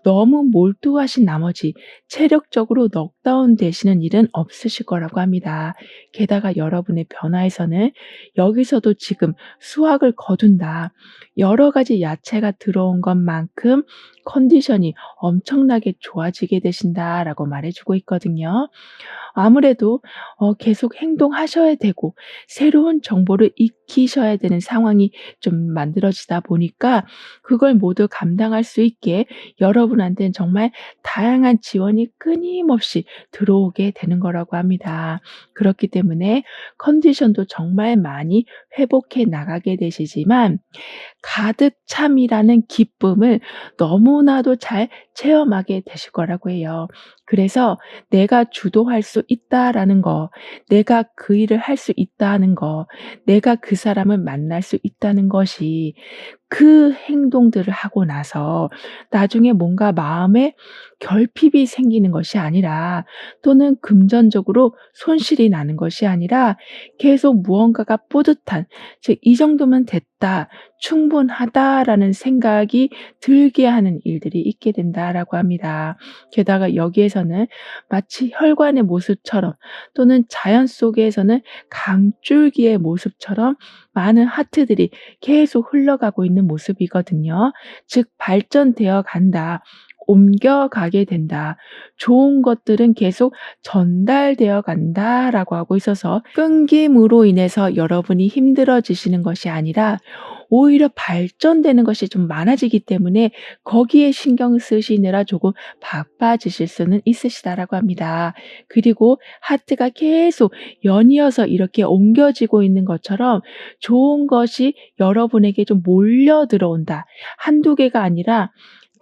너무 몰두하신 나머지 체력적으로 넉다운 되시는 일은 없으실 거라고 합니다. 게다가 여러분의 변화에서는 여기서도 지금 수확을 거둔다. 여러 가지 야채가 들어온 것만큼 컨디션이 엄청나게 좋아지게 되신다라고 말해주고 있거든요. 아무래도 계속 행동하셔야 되고 새로운 정보를 익히셔야 되는 상황이 좀 만들어지다 보니까, 그걸 모두 감당할 수 있게 여러분한테는 정말 다양한 지원이 끊임없이 들어오게 되는 거라고 합니다. 그렇기 때문에 컨디션도 정말 많이 회복해 나가게 되시지만, 가득 참이라는 기쁨을 너무나도 잘 체험하게 되실 거라고 해요. 그래서 내가 주도할 수 있다라는 거, 내가 그 일을 할 수 있다는 거, 내가 그 사람을 만날 수 있다는 것이, 그 행동들을 하고 나서 나중에 뭔가 마음에 결핍이 생기는 것이 아니라, 또는 금전적으로 손실이 나는 것이 아니라, 계속 무언가가 뿌듯한, 즉 '이 정도면 됐다. 충분하다.'라는 생각이 들게 하는 일들이 있게 된다라고 합니다. 게다가 여기에서는 마치 혈관의 모습처럼, 또는 자연 속에서는 강줄기의 모습처럼 많은 하트들이 계속 흘러가고 있는 모습이거든요. 즉 발전되어 간다. 옮겨가게 된다. 좋은 것들은 계속 전달되어 간다라고 하고 있어서, 끊김으로 인해서 여러분이 힘들어지시는 것이 아니라 오히려 발전되는 것이 좀 많아지기 때문에 거기에 신경 쓰시느라 조금 바빠지실 수는 있으시다라고 합니다. 그리고 하트가 계속 연이어서 이렇게 옮겨지고 있는 것처럼 좋은 것이 여러분에게 좀 몰려 들어온다. 한두 개가 아니라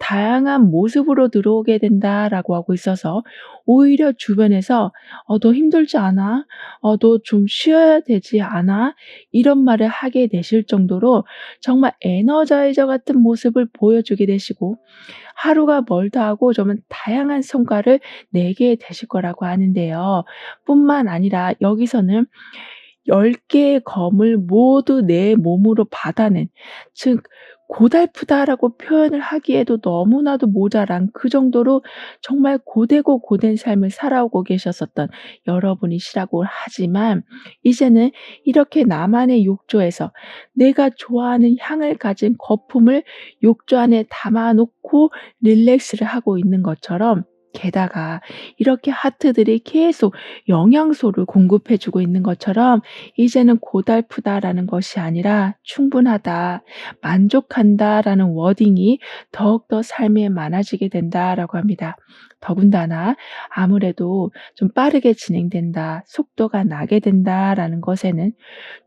다양한 모습으로 들어오게 된다라고 하고 있어서, 오히려 주변에서 너 힘들지 않아? 너 좀 쉬어야 되지 않아?' 이런 말을 하게 되실 정도로 정말 에너자이저 같은 모습을 보여주게 되시고, 하루가 멀다 하고 정말 다양한 성과를 내게 되실 거라고 하는데요. 뿐만 아니라 여기서는 10 개의 검을 모두 내 몸으로 받아낸, 즉 고달프다라고 표현을 하기에도 너무나도 모자란 그 정도로 정말 고되고 고된 삶을 살아오고 계셨었던 여러분이시라고 하지만, 이제는 이렇게 나만의 욕조에서 내가 좋아하는 향을 가진 거품을 욕조 안에 담아 놓고 릴렉스를 하고 있는 것처럼, 게다가 이렇게 하트들이 계속 영양소를 공급해 주고 있는 것처럼, 이제는 고달프다라는 것이 아니라 충분하다, 만족한다라는 워딩이 더욱더 삶에 많아지게 된다라고 합니다. 더군다나 아무래도 좀 빠르게 진행된다, 속도가 나게 된다라는 것에는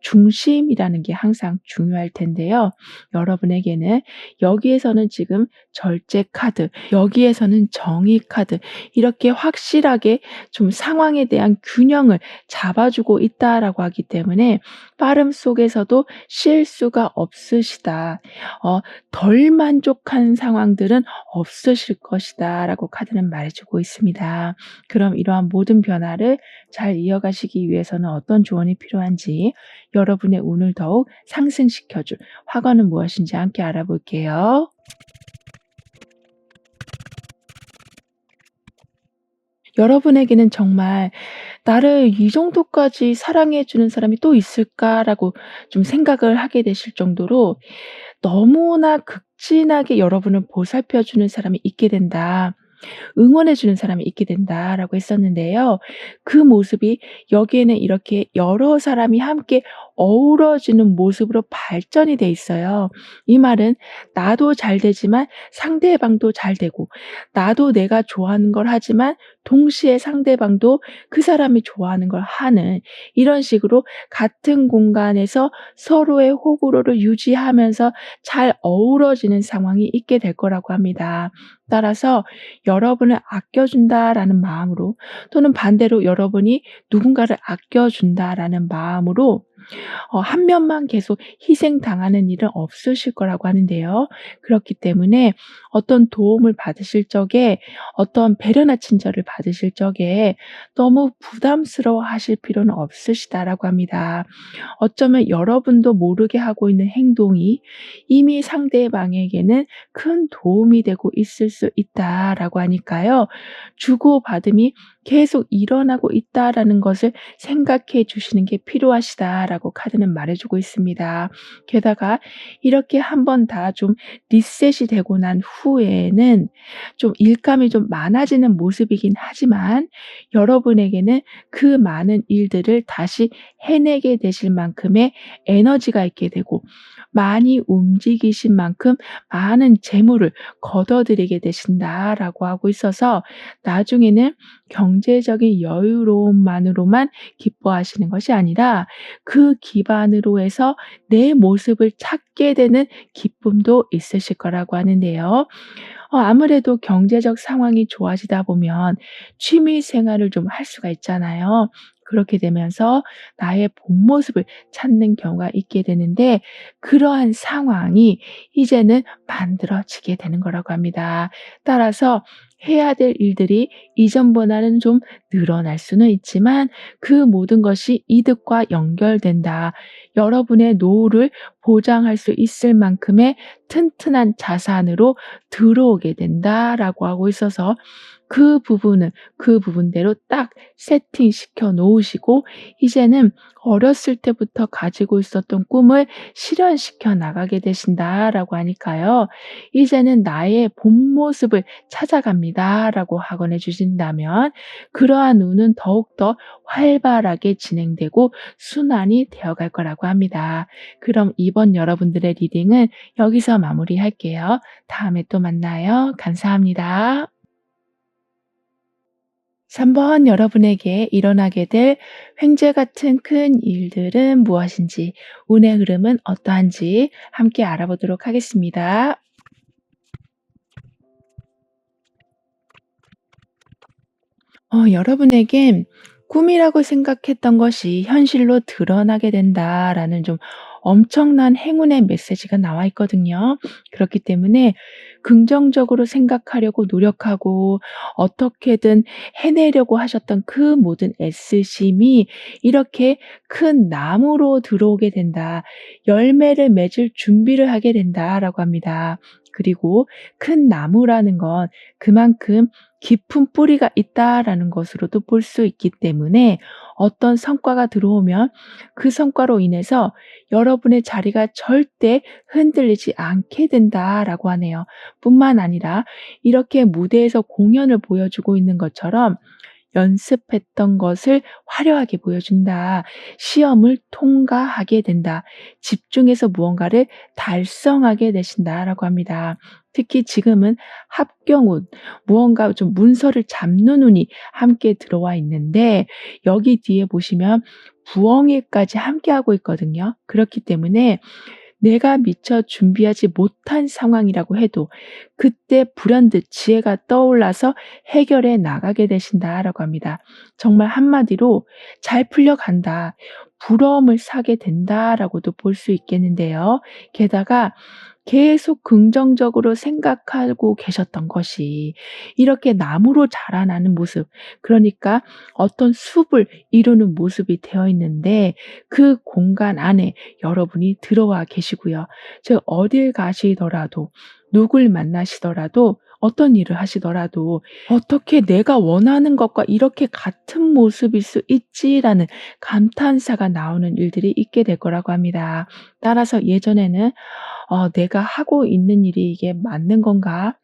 중심이라는 게 항상 중요할 텐데요. 여러분에게는 여기에서는 지금 절제 카드, 여기에서는 정의 카드, 이렇게 확실하게 좀 상황에 대한 균형을 잡아주고 있다라고 하기 때문에 빠름 속에서도 실수가 없으시다. 어, 덜 만족한 상황들은 없으실 것이다라고 카드는 말해주고 있습니다. 그럼 이러한 모든 변화를 잘 이어가시기 위해서는 어떤 조언이 필요한지, 여러분의 운을 더욱 상승시켜줄 화관은 무엇인지 함께 알아볼게요. 여러분에게는 정말 '나를 이 정도까지 사랑해 주는 사람이 또 있을까?'라고 좀 생각을 하게 되실 정도로 너무나 극진하게 여러분을 보살펴 주는 사람이 있게 된다. 응원해 주는 사람이 있게 된다라고 했었는데요. 그 모습이 여기에는 이렇게 여러 사람이 함께 어우러지는 모습으로 발전이 돼 있어요. 이 말은 나도 잘 되지만 상대방도 잘 되고, 나도 내가 좋아하는 걸 하지만 동시에 상대방도 그 사람이 좋아하는 걸 하는, 이런 식으로 같은 공간에서 서로의 호불호를 유지하면서 잘 어우러지는 상황이 있게 될 거라고 합니다. 따라서 여러분을 아껴준다라는 마음으로, 또는 반대로 여러분이 누군가를 아껴준다라는 마음으로 한 면만 계속 희생당하는 일은 없으실 거라고 하는데요. 그렇기 때문에 어떤 도움을 받으실 적에, 어떤 배려나 친절을 받으실 적에 너무 부담스러워하실 필요는 없으시다라고 합니다. 어쩌면 여러분도 모르게 하고 있는 행동이 이미 상대방에게는 큰 도움이 되고 있을 수 있다라고 하니까요. 주고받음이 계속 일어나고 있다라는 것을 생각해 주시는 게 필요하시다라고 카드는 말해 주고 있습니다. 게다가 이렇게 한 번 다 좀 리셋이 되고 난 후에는 좀 일감이 좀 많아지는 모습이긴 하지만, 여러분에게는 그 많은 일들을 다시 해내게 되실 만큼의 에너지가 있게 되고, 많이 움직이신 만큼 많은 재물을 거둬들이게 되신다라고 하고 있어서, 나중에는 경제적인 여유로움만으로만 기뻐하시는 것이 아니라 그 기반으로 해서 내 모습을 찾게 되는 기쁨도 있으실 거라고 하는데요. 아무래도 경제적 상황이 좋아지다 보면 취미 생활을 좀 할 수가 있잖아요. 그렇게 되면서 나의 본 모습을 찾는 경우가 있게 되는데, 그러한 상황이 이제는 만들어지게 되는 거라고 합니다. 따라서 해야 될 일들이 이전보다는 좀 늘어날 수는 있지만 그 모든 것이 이득과 연결된다. 여러분의 노후를 보장할 수 있을 만큼의 튼튼한 자산으로 들어오게 된다라고 하고 있어서, 그 부분은 그 부분대로 딱 세팅시켜 놓으시고, 이제는 어렸을 때부터 가지고 있었던 꿈을 실현시켜 나가게 되신다라고 하니까요. 이제는 나의 본 모습을 찾아갑니다라고 하곤 해 주신다면, 그러한 운은 더욱더 활발하게 진행되고 순환이 되어갈 거라고 합니다. 그럼 이번 여러분들의 리딩은 여기서 마무리할게요. 다음에 또 만나요. 감사합니다. 3번 여러분에게 일어나게 될 횡재 같은 큰 일들은 무엇인지, 운의 흐름은 어떠한지 함께 알아보도록 하겠습니다. 여러분에겐 꿈이라고 생각했던 것이 현실로 드러나게 된다라는 좀 엄청난 행운의 메시지가 나와 있거든요. 그렇기 때문에 긍정적으로 생각하려고 노력하고 어떻게든 해내려고 하셨던 그 모든 애쓰심이 이렇게 큰 나무로 들어오게 된다. 열매를 맺을 준비를 하게 된다라고 합니다. 그리고 큰 나무라는 건 그만큼 깊은 뿌리가 있다라는 것으로도 볼 수 있기 때문에, 어떤 성과가 들어오면 그 성과로 인해서 여러분의 자리가 절대 흔들리지 않게 된다라고 하네요. 뿐만 아니라 이렇게 무대에서 공연을 보여주고 있는 것처럼 연습했던 것을 화려하게 보여준다. 시험을 통과하게 된다. 집중해서 무언가를 달성하게 되신다라고 합니다. 특히 지금은 합경운, 무언가 좀 문서를 잡는 운이 함께 들어와 있는데 여기 뒤에 보시면 부엉이까지 함께하고 있거든요. 그렇기 때문에 내가 미처 준비하지 못한 상황이라고 해도 그때 불현듯 지혜가 떠올라서 해결해 나가게 되신다라고 합니다. 정말 한마디로 잘 풀려간다. 부러움을 사게 된다라고도 볼 수 있겠는데요. 게다가 계속 긍정적으로 생각하고 계셨던 것이 이렇게 나무로 자라나는 모습, 그러니까 어떤 숲을 이루는 모습이 되어 있는데 그 공간 안에 여러분이 들어와 계시고요. 즉 어딜 가시더라도 누굴 만나시더라도 어떤 일을 하시더라도 '어떻게 내가 원하는 것과 이렇게 같은 모습일 수 있지?'라는 감탄사가 나오는 일들이 있게 될 거라고 합니다. 따라서 예전에는 '내가 하고 있는 일이 이게 맞는 건가?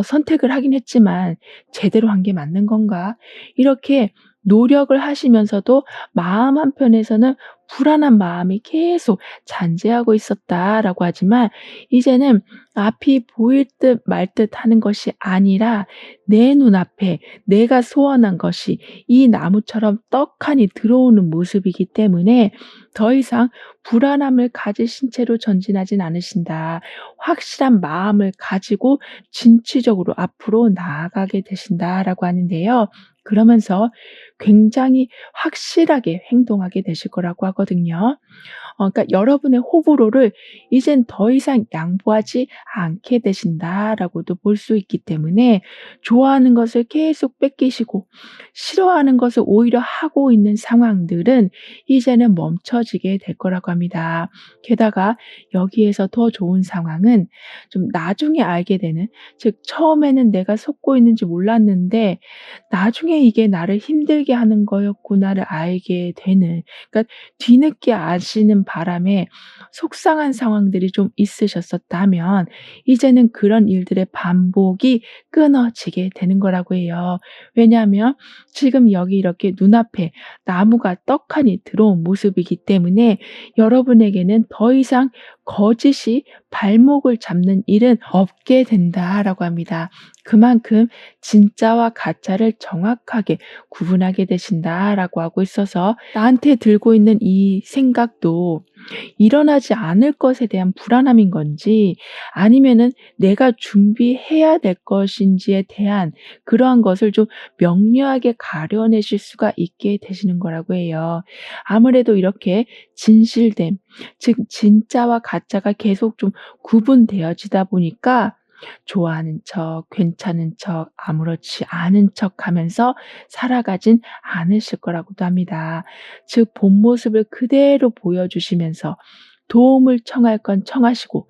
선택을 하긴 했지만 제대로 한 게 맞는 건가?' 이렇게 노력을 하시면서도 마음 한편에서는 불안한 마음이 계속 잔재하고 있었다라고 하지만 이제는 앞이 보일 듯 말 듯 하는 것이 아니라 내 눈앞에 내가 소원한 것이 이 나무처럼 떡하니 들어오는 모습이기 때문에 더 이상 불안함을 가지신 채로 전진하진 않으신다. 확실한 마음을 가지고 진취적으로 앞으로 나아가게 되신다라고 하는데요. 그러면서 굉장히 확실하게 행동하게 되실 거라고 하거든요. 그러니까 여러분의 호불호를 이젠 더 이상 양보하지 않게 되신다라고도 볼 수 있기 때문에 좋아하는 것을 계속 뺏기시고 싫어하는 것을 오히려 하고 있는 상황들은 이제는 멈춰지게 될 거라고 합니다. 게다가 여기에서 더 좋은 상황은 좀 나중에 알게 되는, 즉 처음에는 내가 속고 있는지 몰랐는데 나중에 이게 나를 힘들게 하는 거였구나를 알게 되는, 그러니까 뒤늦게 아시는 바람에 속상한 상황들이 좀 있으셨었다면 이제는 그런 일들의 반복이 끊어지게 되는 거라고 해요. 왜냐하면 지금 여기 이렇게 눈앞에 나무가 떡하니 들어온 모습이기 때문에 여러분에게는 더 이상 거짓이 발목을 잡는 일은 없게 된다라고 합니다. 그만큼 진짜와 가짜를 정확하게 구분하게 되신다라고 하고 있어서 나한테 들고 있는 이 생각도 일어나지 않을 것에 대한 불안함인 건지 아니면은 내가 준비해야 될 것인지에 대한 그러한 것을 좀 명료하게 가려내실 수가 있게 되시는 거라고 해요. 아무래도 이렇게 진실됨, 즉 진짜와 가짜가 계속 좀 구분되어지다 보니까 좋아하는 척, 괜찮은 척, 아무렇지 않은 척하면서 살아가진 않으실 거라고도 합니다. 즉 본 모습을 그대로 보여주시면서 도움을 청할 건 청하시고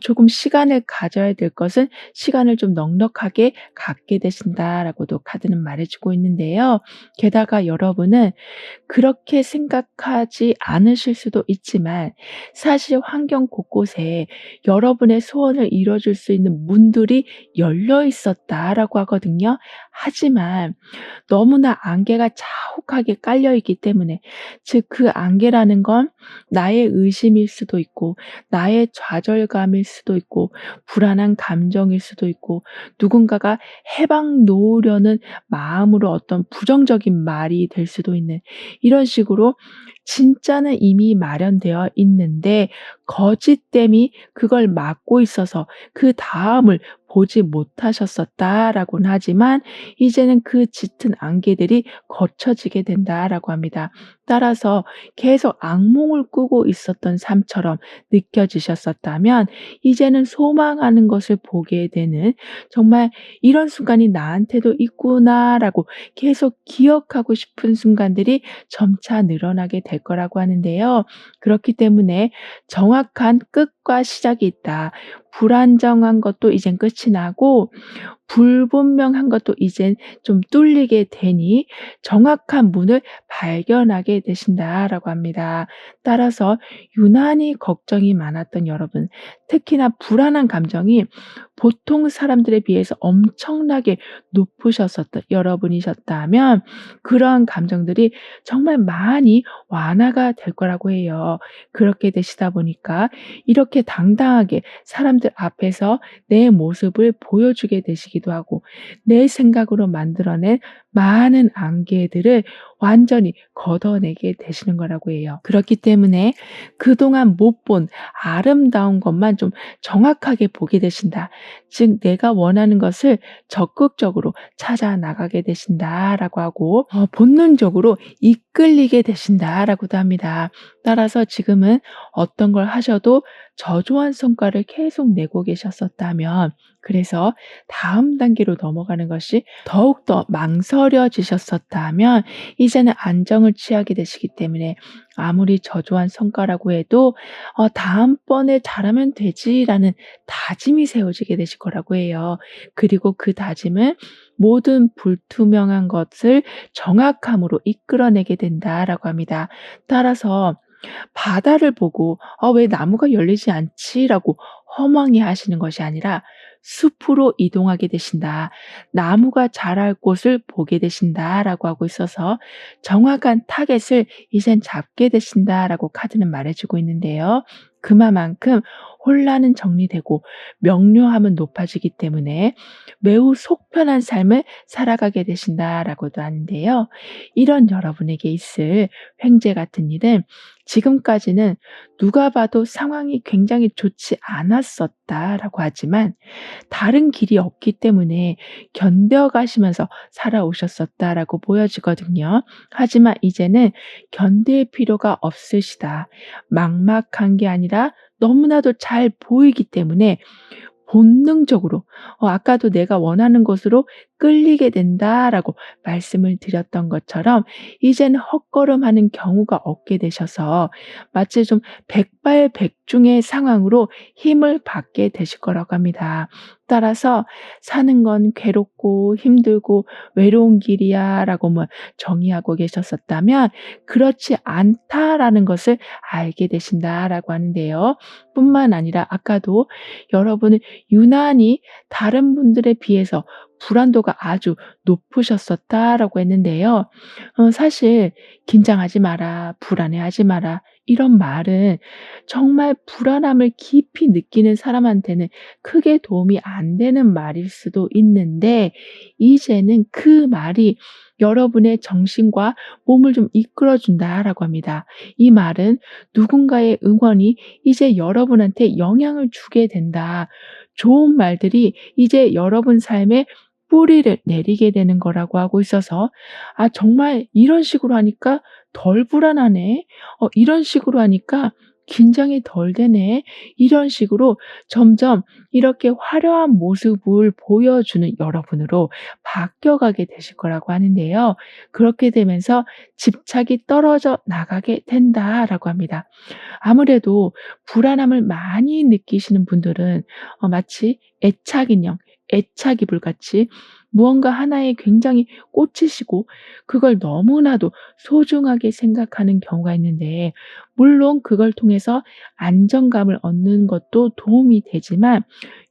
조금 시간을 가져야 될 것은 시간을 좀 넉넉하게 갖게 되신다라고도 카드는 말해 주고 있는데요. 게다가 여러분은 그렇게 생각하지 않으실 수도 있지만 사실 환경 곳곳에 여러분의 소원을 이뤄 줄 수 있는 문들이 열려 있었다라고 하거든요. 하지만 너무나 안개가 자욱하게 깔려 있기 때문에, 즉 그 안개라는 건 나의 의심일 수도 있고 나의 좌절감일 수도 있고 불안한 감정일 수도 있고 누군가가 해방 놓으려는 마음으로 어떤 부정적인 말이 될 수도 있는, 이런 식으로 진짜는 이미 마련되어 있는데 거짓됨이 그걸 막고 있어서 그다음을 보지 못하셨었다라고는 하지만 이제는 그 짙은 안개들이 거쳐지게 된다라고 합니다. 따라서 계속 악몽을 꾸고 있었던 삶처럼 느껴지셨었다면 이제는 소망하는 것을 보게 되는, 정말 '이런 순간이 나한테도 있구나.'라고 계속 기억하고 싶은 순간들이 점차 늘어나게 될 거라고 하는데요. 그렇기 때문에 정확한 끝과 시작이 있다. 불안정한 것도 이젠 끝이 나고 불분명한 것도 이젠 좀 뚫리게 되니 정확한 문을 발견하게 되신다라고 합니다. 따라서 유난히 걱정이 많았던 여러분, 특히나 불안한 감정이 보통 사람들에 비해서 엄청나게 높으셨었던 여러분이셨다면 그러한 감정들이 정말 많이 완화가 될 거라고 해요. 그렇게 되시다 보니까 이렇게 당당하게 사람들 앞에서 내 모습을 보여주게 되시기도 하고 내 생각으로 만들어낸 많은 안개들을 완전히 걷어내게 되시는 거라고 해요. 그렇기 때문에 그동안 못 본 아름다운 것만 좀 정확하게 보게 되신다. 즉 내가 원하는 것을 적극적으로 찾아 나가게 되신다라고 하고 본능적으로 이끌리게 되신다라고도 합니다. 따라서 지금은 어떤 걸 하셔도 저조한 성과를 계속 내고 계셨었다면 그래서 다음 단계로 넘어가는 것이 더욱더 망설여지셨었다면 이제는 안정을 취하게 되시기 때문에 아무리 저조한 성과라고 해도 '다음번에 잘하면 되지.'라는 다짐이 세워지게 되실 거라고 해요. 그리고 그 다짐은 모든 불투명한 것을 정확함으로 이끌어내게 된다라고 합니다. 따라서 바다를 보고 '왜 나무가 열리지 않지?'라고 허망해 하시는 것이 아니라 숲으로 이동하게 되신다. 나무가 자랄 곳을 보게 되신다라고 하고 있어서 정확한 타겟을 이젠 잡게 되신다라고 카드는 말해 주고 있는데요. 그만큼 혼란은 정리되고 명료함은 높아지기 때문에 매우 속편한 삶을 살아가게 되신다라고도 하는데요. 이런 여러분에게 있을 횡재 같은 일은 지금까지는 누가 봐도 상황이 굉장히 좋지 않았었다라고 하지만 다른 길이 없기 때문에 견뎌가시면서 살아오셨었다라고 보여지거든요. 하지만 이제는 견딜 필요가 없으시다. 막막한 게 아니라 너무나도 잘 보이기 때문에 본능적으로 아까도 "내가 원하는 곳으로 끌리게 된다."라고 말씀을 드렸던 것처럼 이제는 헛걸음하는 경우가 없게 되셔서 마치 좀 백발백중의 상황으로 힘을 받게 되실 거라고 합니다. 따라서 '사는 건 괴롭고 힘들고 외로운 길이야.'라고 정의하고 계셨었다면 '그렇지 않다.'라는 것을 알게 되신다라고 하는데요. 뿐만 아니라 아까도 여러분은 유난히 다른 분들에 비해서 불안도가 아주 높으셨었다라고 했는데요. 사실 "긴장하지 마라. 불안해하지 마라." 이런 말은 정말 불안함을 깊이 느끼는 사람한테는 크게 도움이 안 되는 말일 수도 있는데 이제는 그 말이 여러분의 정신과 몸을 좀 이끌어 준다라고 합니다. 이 말은 누군가의 응원이 이제 여러분한테 영향을 주게 된다. 좋은 말들이 이제 여러분 삶에 뿌리를 내리게 되는 거라고 하고 있어서 '아 정말 이런 식으로 하니까 덜 불안하네. 이런 식으로 하니까 긴장이 덜 되네.' 이런 식으로 점점 이렇게 화려한 모습을 보여주는 여러분으로 바뀌어가게 되실 거라고 하는데요. 그렇게 되면서 집착이 떨어져 나가게 된다라고 합니다. 아무래도 불안함을 많이 느끼시는 분들은 마치 애착 인형, 애착 이불같이 무언가 하나에 굉장히 꽂히시고 그걸 너무나도 소중하게 생각하는 경우가 있는데 물론 그걸 통해서 안정감을 얻는 것도 도움이 되지만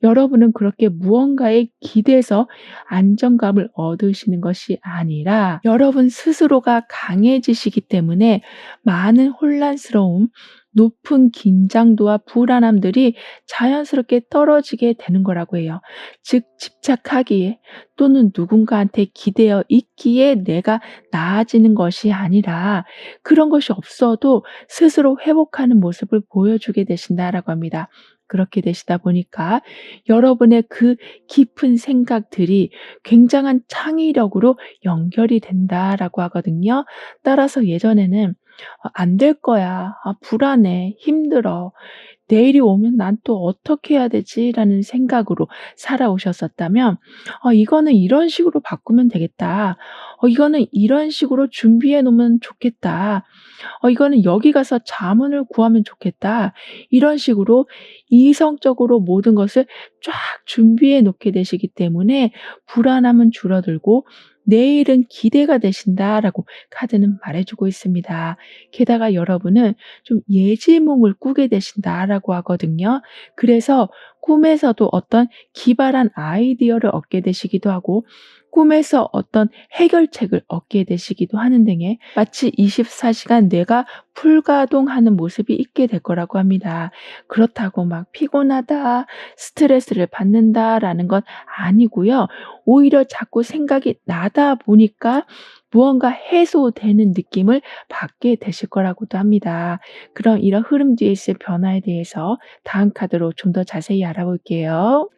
여러분은 그렇게 무언가에 기대서 안정감을 얻으시는 것이 아니라 여러분 스스로가 강해지시기 때문에 많은 혼란스러움, 높은 긴장도와 불안함들이 자연스럽게 떨어지게 되는 거라고 해요. 즉 집착하기에 또는 누군가한테 기대어 있기에 내가 나아지는 것이 아니라 그런 것이 없어도 스스로 회복하는 모습을 보여주게 되신다라고 합니다. 그렇게 되시다 보니까 여러분의 그 깊은 생각들이 굉장한 창의력으로 연결이 된다라고 하거든요. 따라서 예전에는 '안 될 거야. 불안해. 힘들어. '내일이 오면 난 또 어떻게 해야 되지?'라는 생각으로 살아오셨었다면 이거는 이런 식으로 바꾸면 되겠다. 이거는 이런 식으로 준비해 놓으면 좋겠다. 이거는 여기 가서 자문을 구하면 좋겠다.' 이런 식으로 이성적으로 모든 것을 쫙 준비해 놓게 되시기 때문에 불안함은 줄어들고 "내일은 기대가 되신다."라고 카드는 말해 주고 있습니다. 게다가 여러분은 좀 "예지몽을 꾸게 되신다."라고 하거든요. 그래서 꿈에서도 어떤 기발한 아이디어를 얻게 되시기도 하고 꿈에서 어떤 해결책을 얻게 되시기도 하는 등의 마치 24시간 시간 뇌가 풀가동하는 모습이 있게 될 거라고 합니다. 그렇다고 막 '피곤하다. 스트레스를 받는다.'라는 건 아니고요. 오히려 자꾸 생각이 나다 보니까 무언가 해소되는 느낌을 받게 되실 거라고도 합니다. 그럼 이런 흐름 뒤에 있을 변화에 대해서 다음 카드로 좀 더 자세히 알아볼게요.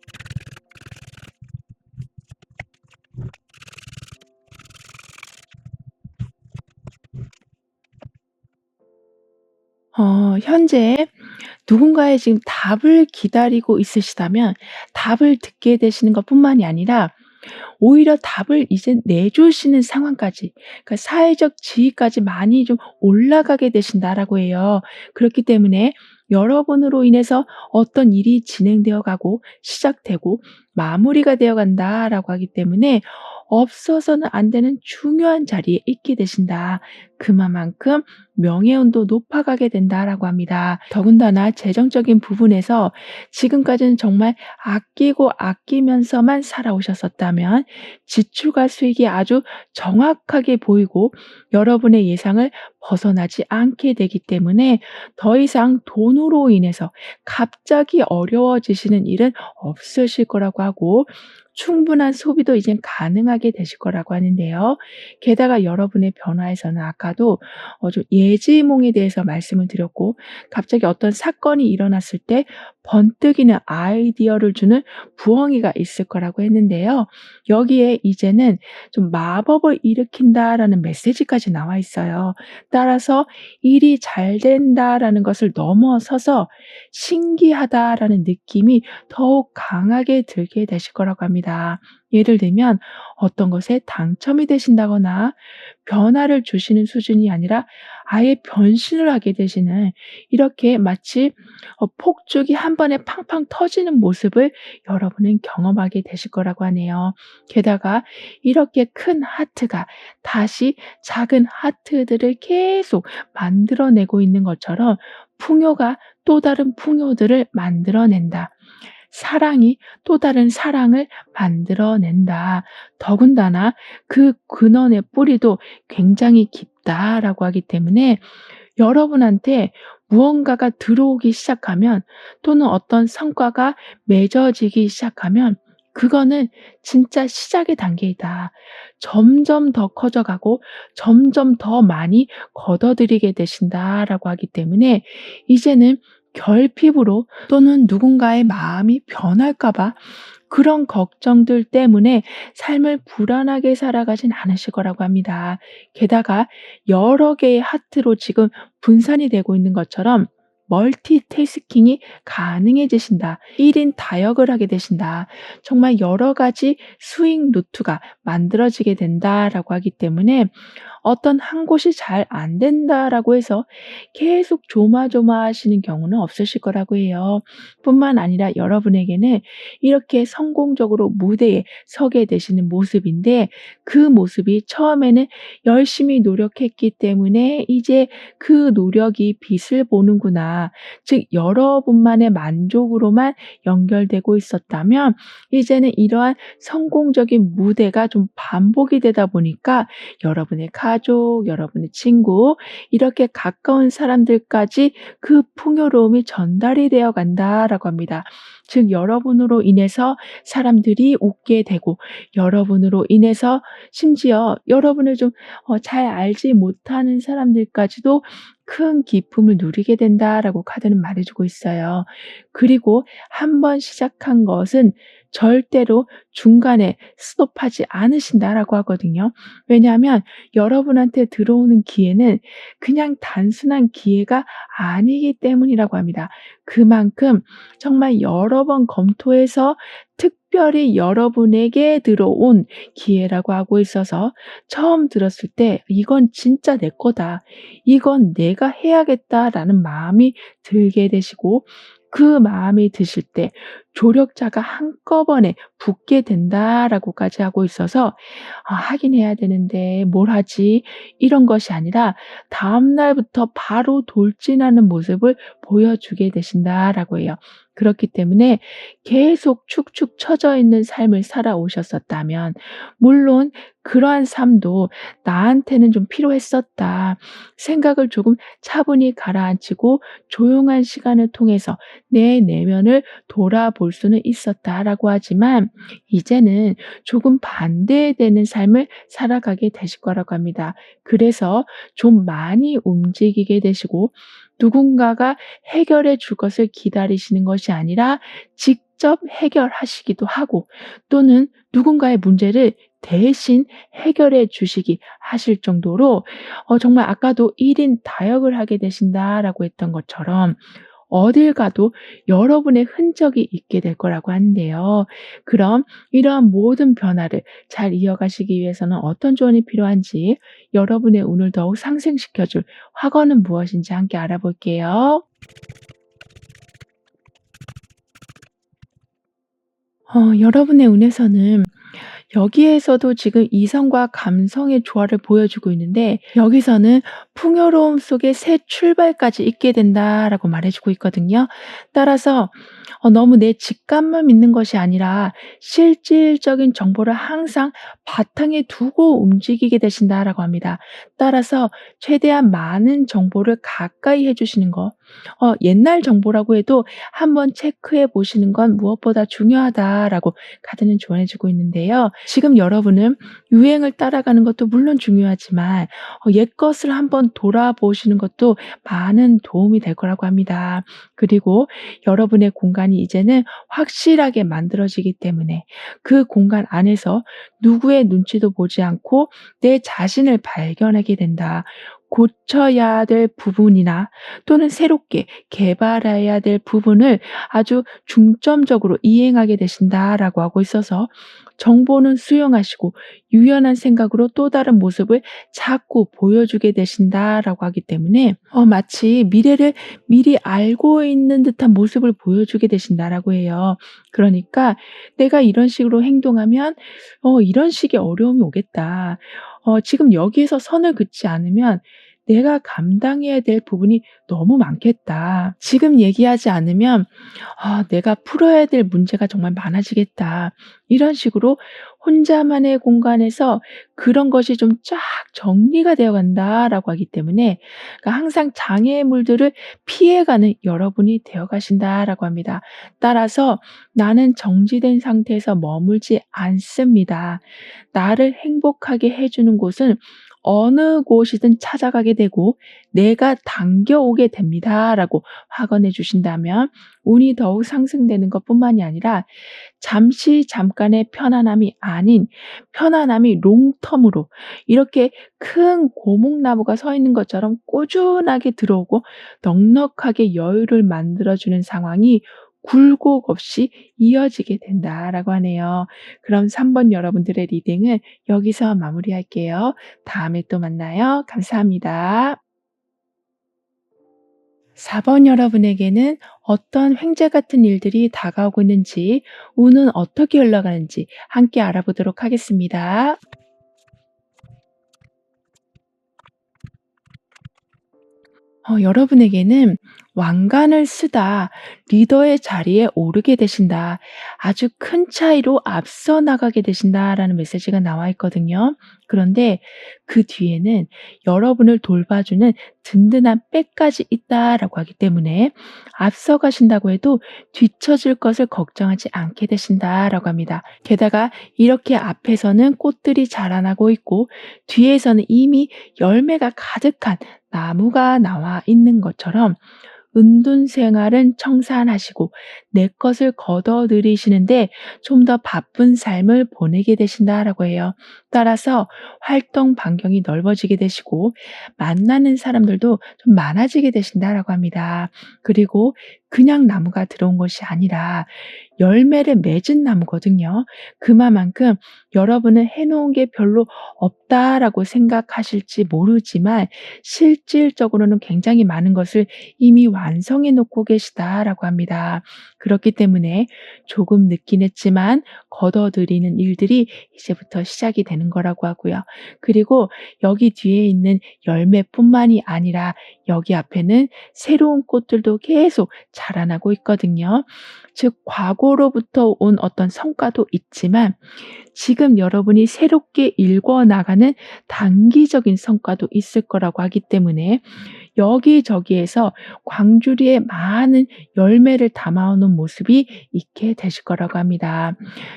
현재 누군가의 지금 답을 기다리고 있으시다면 답을 듣게 되시는 것뿐만이 아니라 오히려 답을 이제 내주시는 상황까지, 그러니까 사회적 지위까지 많이 좀 올라가게 되신다라고 해요. 그렇기 때문에 여러분으로 인해서 어떤 일이 진행되어 가고 시작되고 마무리가 되어 간다라고 하기 때문에 없어서는 안 되는 중요한 자리에 있게 되신다. 그만큼 명예운도 높아가게 된다라고 합니다. 더군다나 재정적인 부분에서 지금까지는 정말 아끼고 아끼면서만 살아오셨었다면 지출과 수익이 아주 정확하게 보이고 여러분의 예상을 벗어나지 않게 되기 때문에 더 이상 돈으로 인해서 갑자기 어려워지시는 일은 없으실 거라고 하고 충분한 소비도 이젠 가능하게 되실 거라고 하는데요. 게다가 여러분의 변화에서는 아까도 좀 예지몽에 대해서 말씀을 드렸고 갑자기 어떤 사건이 일어났을 때 번뜩이는 아이디어를 주는 부엉이가 있을 거라고 했는데요. 여기에 이제는 좀 마법을 일으킨다라는 메시지까지 나와 있어요. 따라서 일이 잘 된다라는 것을 넘어서서 신기하다라는 느낌이 더욱 강하게 들게 되실 거라고 합니다. 예를 들면 어떤 것에 당첨이 되신다거나 변화를 주시는 수준이 아니라 아예 변신을 하게 되시는 이렇게 마치 폭죽이 한 번에 팡팡 터지는 모습을 여러분은 경험하게 되실 거라고 하네요. 게다가 이렇게 큰 하트가 다시 작은 하트들을 계속 만들어내고 있는 것처럼 풍요가 또 다른 풍요들을 만들어낸다. 사랑이 또 다른 사랑을 만들어낸다. 더군다나 그 근원의 뿌리도 굉장히 깊다라고 하기 때문에 여러분한테 무언가가 들어오기 시작하면 또는 어떤 성과가 맺어지기 시작하면 그거는 진짜 시작의 단계이다. 점점 더 커져가고 점점 더 많이 걷어들이게 되신다라고 하기 때문에 이제는 결핍으로 또는 누군가의 마음이 변할까 봐 그런 걱정들 때문에 삶을 불안하게 살아가진 않으실 거라고 합니다. 게다가 여러 개의 하트로 지금 분산이 되고 있는 것처럼 멀티태스킹이 가능해지신다. 1인 다역을 하게 되신다. 정말 여러 가지 스윙 루트가 만들어지게 된다라고 하기 때문에 어떤 한 곳이 잘 안 된다라고 해서 계속 조마조마하시는 경우는 없으실 거라고 해요. 뿐만 아니라 여러분에게는 이렇게 성공적으로 무대에 서게 되시는 모습인데 그 모습이 처음에는 열심히 노력했기 때문에 이제 그 노력이 빛을 보는구나. 즉 여러분만의 만족으로만 연결되고 있었다면 이제는 이러한 성공적인 무대가 좀 반복이 되다 보니까 여러분의 가족, 여러분의 친구 이렇게 가까운 사람들까지 그 풍요로움이 전달이 되어 간다라고 합니다. 즉 여러분으로 인해서 사람들이 웃게 되고 여러분으로 인해서 심지어 여러분을 좀 잘 알지 못하는 사람들까지도 큰 기쁨을 누리게 된다라고 카드는 말해 주고 있어요. 그리고 한 번 시작한 것은 절대로 중간에 스톱하지 않으신다라고 하거든요. 왜냐하면 여러분한테 들어오는 기회는 그냥 단순한 기회가 아니기 때문이라고 합니다. 그만큼 정말 여러 번 검토해서 특별히 여러분에게 들어온 기회라고 하고 있어서 처음 들었을 때 '이건 진짜 내 거다. 이건 내가 해야겠다.'라는 마음이 들게 되시고, 그 마음이 드실 때 '조력자가 한꺼번에 붙게 된다.'라고까지 하고 있어서 '아 하긴 해야 되는데 뭘 하지?' 이런 것이 아니라 다음 날부터 바로 돌진하는 모습을 보여주게 되신다라고 해요. 그렇기 때문에 계속 축축 처져 있는 삶을 살아오셨었다면, 물론 그러한 삶도 '나한테는 좀 필요했었다. 생각을 조금 차분히 가라앉히고 조용한 시간을 통해서 내 내면을 돌아볼 수는 있었다.'라고 하지만 이제는 조금 반대되는 삶을 살아가게 되실 거라고 합니다. 그래서 좀 많이 움직이게 되시고, 누군가가 해결해 줄 것을 기다리시는 것이 아니라 직접 해결하시기도 하고, 또는 누군가의 문제를 대신 해결해 주시기 하실 정도로 정말 아까도 1인 다역을 하게 되신다라고 했던 것처럼 어딜 가도 여러분의 흔적이 있게 될 거라고 하는데요. 그럼 이러한 모든 변화를 잘 이어가시기 위해서는 어떤 조언이 필요한지, 여러분의 운을 더욱 상승시켜 줄 확언은 무엇인지 함께 알아볼게요. 여러분의 운에서는 여기에서도 지금 이성과 감성의 조화를 보여주고 있는데, 여기서는 풍요로움 속에 새 출발까지 있게 된다라고 말해주고 있거든요. 따라서 너무 내 직감만 믿는 것이 아니라 실질적인 정보를 항상 바탕에 두고 움직이게 되신다라고 합니다. 따라서 최대한 많은 정보를 가까이 해주시는 것, 옛날 정보라고 해도 한번 체크해 보시는 건 무엇보다 중요하다라고 카드는 조언해 주고 있는데요. 지금 여러분은 유행을 따라가는 것도 물론 중요하지만 옛것을 한번 돌아보시는 것도 많은 도움이 될 거라고 합니다. 그리고 여러분의 공간이 이제는 확실하게 만들어지기 때문에 그 공간 안에서 누구의 눈치도 보지 않고 내 자신을 발견하게 된다. 고쳐야 될 부분이나 또는 새롭게 개발해야 될 부분을 아주 중점적으로 이행하게 되신다라고 하고 있어서, 정보는 수용하시고 유연한 생각으로 또 다른 모습을 자꾸 보여주게 되신다라고 하기 때문에 마치 미래를 미리 알고 있는 듯한 모습을 보여주게 되신다라고 해요. 그러니까 '내가 이런 식으로 행동하면 이런 식의 어려움이 오겠다. 지금 여기에서 선을 긋지 않으면 내가 감당해야 될 부분이 너무 많겠다. 지금 얘기하지 않으면 내가 풀어야 될 문제가 정말 많아지겠다.' 이런 식으로 혼자만의 공간에서 그런 것이 좀 쫙 정리가 되어 간다라고 하기 때문에, 그러니까 항상 장애물들을 피해가는 여러분이 되어 가신다라고 합니다. 따라서 '나는 정지된 상태에서 머물지 않습니다. 나를 행복하게 해 주는 곳은 어느 곳이든 찾아가게 되고 내가 당겨오게 됩니다.'라고 확언해 주신다면 운이 더욱 상승되는 것뿐만이 아니라 잠시 잠깐의 편안함이 아닌 편안함이 롱텀으로, 이렇게 큰 고목나무가 서 있는 것처럼 꾸준하게 들어오고 넉넉하게 여유를 만들어 주는 상황이 굴곡 없이 이어지게 된다라고 하네요. 그럼 3번 여러분들의 리딩은 여기서 마무리할게요. 다음에 또 만나요. 감사합니다. 4번 여러분에게는 어떤 횡재 같은 일들이 다가오고 있는지, 운은 어떻게 흘러가는지 함께 알아보도록 하겠습니다. 여러분에게는 왕관을 쓰다 리더의 자리에 오르게 되신다. 아주 큰 차이로 앞서 나가게 되신다라는 메시지가 나와 있거든요. 그런데 그 뒤에는 여러분을 돌봐주는 든든한 백까지 있다라고 하기 때문에 앞서 가신다고 해도 뒤처질 것을 걱정하지 않게 되신다라고 합니다. 게다가 이렇게 앞에서는 꽃들이 자라나고 있고 뒤에서는 이미 열매가 가득한 나무가 나와 있는 것처럼 은둔 생활은 청산하시고 내 것을 거둬 들이시는데 좀 더 바쁜 삶을 보내게 되신다라고 해요. 따라서 활동 반경이 넓어지게 되시고 만나는 사람들도 좀 많아지게 되신다라고 합니다. 그리고 그냥 나무가 들어온 것이 아니라 열매를 맺은 나무거든요. 그만큼 여러분은 해놓은 게 별로 없다라고 생각하실지 모르지만 실질적으로는 굉장히 많은 것을 이미 완성해 놓고 계시다라고 합니다. 그렇기 때문에 조금 늦긴 했지만 거둬들이는 일들이 이제부터 시작이 되는 거라고 하고요. 그리고 여기 뒤에 있는 열매뿐만이 아니라 여기 앞에는 새로운 꽃들도 계속 자라나고 있거든요. 즉 과거로부터 온 어떤 성과도 있지만 지금 여러분이 새롭게 일궈 나가는 단기적인 성과도 있을 거라고 하기 때문에 여기저기에서 광주리에 많은 열매를 담아오는 모습이 있게 되실 거라고 합니다.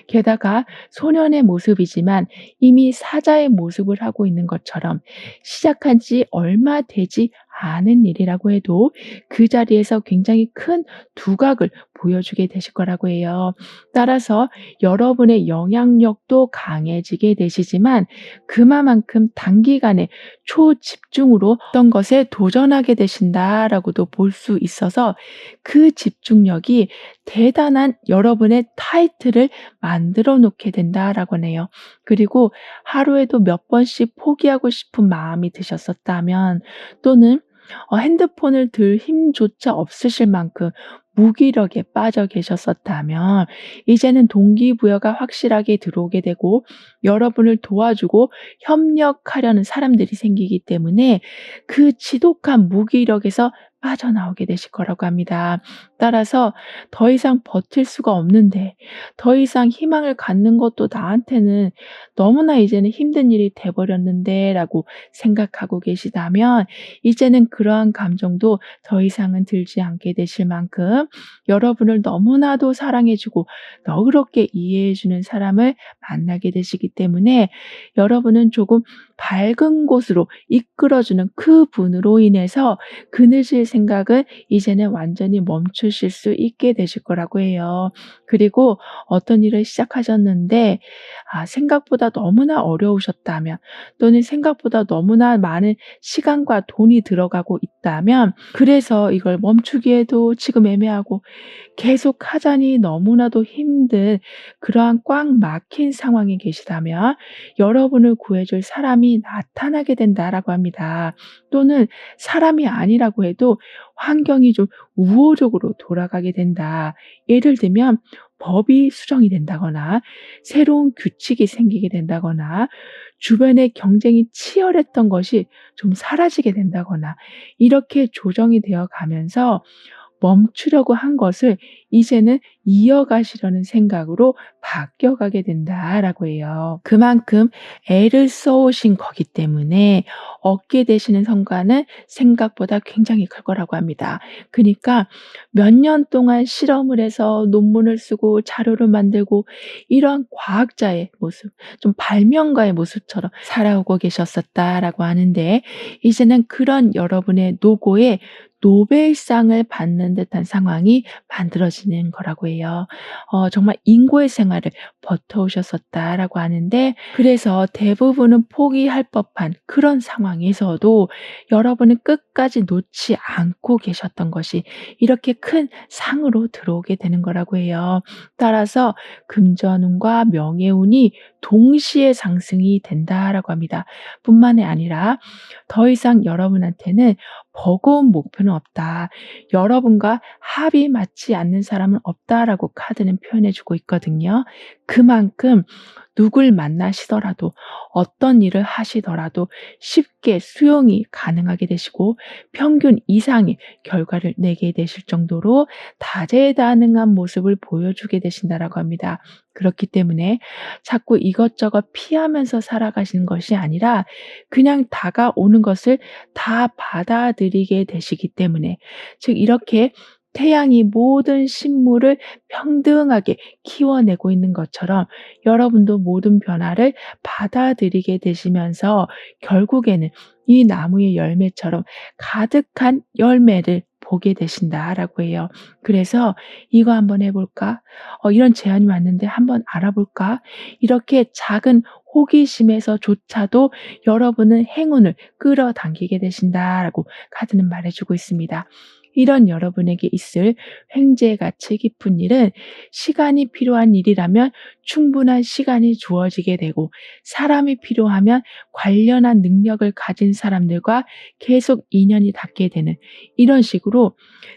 게다가 소년의 모습이지만 이미 사자의 모습을 하고 있는 것처럼 시작한 지 얼마 되지 않은 일이라고 해도 그 자리에서 굉장히 큰 두각을 보여주게 되실 거라고 해요. 따라서 여러분의 영향력도 강해지게 되시지만 그만큼 단기간에 초집중으로 어떤 것에 도전하게 되신다라고도 볼 수 있어서 그 집중력이 대단한 여러분의 타이틀을 만들어 놓게 된다라고 하네요. 그리고 하루에도 몇 번씩 포기하고 싶은 마음이 드셨었다면 또는 핸드폰을 들 힘조차 없으실 만큼 무기력에 빠져 계셨었다면 이제는 동기부여가 확실하게 들어오게 되고 여러분을 도와주고 협력하려는 사람들이 생기기 때문에 그 지독한 무기력에서 빠져나오게 되실 거라고 합니다. 따라서 더 이상 버틸 수가 없는데 더 이상 희망을 갖는 것도 나한테는 너무나 이제는 힘든 일이 돼 버렸는데라고 생각하고 계시다면 이제는 그러한 감정도 더 이상은 들지 않게 되실 만큼 여러분을 너무나도 사랑해 주고 너그럽게 이해해 주는 사람을 만나게 되시기 때문에 여러분은 조금 밝은 곳으로 이끌어 주는 그분으로 인해서 그늘질 생각은 이제는 완전히 멈추실 수 있게 되실 거라고 해요. 그리고 어떤 일을 시작하셨는데 생각보다 너무나 어려우셨다면 또는 생각보다 너무나 많은 시간과 돈이 들어가고 있다면 그래서 이걸 멈추기에도 지금 애매하고 계속 하자니 너무나도 힘든 그러한 꽉 막힌 상황에 계시다면 여러분을 구해줄 사람이 나타나게 된다라고 합니다. 또는 사람이 아니라고 해도 환경이 좀 우호적으로 돌아가게 된다. 예를 들면 법이 수정이 된다거나 새로운 규칙이 생기게 된다거나 주변의 경쟁이 치열했던 것이 좀 사라지게 된다거나 이렇게 조정이 되어 가면서 멈추려고 한 것을 이제는 이어가시려는 생각으로 바뀌어가게 된다라고 해요. 그만큼 애를 써오신 거기 때문에 얻게 되시는 성과는 생각보다 굉장히 클 거라고 합니다. 그러니까 몇 년 동안 실험을 해서 논문을 쓰고 자료를 만들고 이런 과학자의 모습, 좀 발명가의 모습처럼 살아오고 계셨었다라고 하는데 이제는 그런 여러분의 노고에 노벨상을 받는 듯한 상황이 만들어지는 거라고 해요. 정말 인고의 생활을 버텨오셨었다라고 하는데 그래서 대부분은 포기할 법한 그런 상황에서도 여러분은 끝까지 놓지 않고 계셨던 것이 이렇게 큰 상으로 들어오게 되는 거라고 해요. 따라서 금전운과 명예운이 동시에 상승이 된다라고 합니다. 뿐만이 아니라 더 이상 여러분한테는 버거운 목표는 없다. 여러분과 합이 맞지 않는 사람은 없다라고 카드는 표현해 주고 있거든요. 그만큼 누굴 만나시더라도 어떤 일을 하시더라도 쉽게 수용이 가능하게 되시고 평균 이상의 결과를 내게 되실 정도로 다재다능한 모습을 보여주게 되신다라고 합니다. 그렇기 때문에 자꾸 이것저것 피하면서 살아가시는 것이 아니라 그냥 다가오는 것을 다 받아들이게 되시기 때문에 즉 이렇게 태양이 모든 식물을 평등하게 키워내고 있는 것처럼 여러분도 모든 변화를 받아들이게 되시면서 결국에는 이 나무의 열매처럼 가득한 열매를 보게 되신다라고 해요. 그래서 "이거 한번 해 볼까? 이런 제안이 왔는데 한번 알아볼까?" 이렇게 작은 호기심에서조차도 여러분은 행운을 끌어당기게 되신다라고 카드는 말해 주고 있습니다. 이런 여러분에게 있을 횡재 가치 깊은 일은 시간이 필요한 일이라면 충분한 시간이 주어지게 되고, 사람이 필요하면 관련한 능력을 가진 사람들과 계속 인연이 닿게 되는, 이런 식으로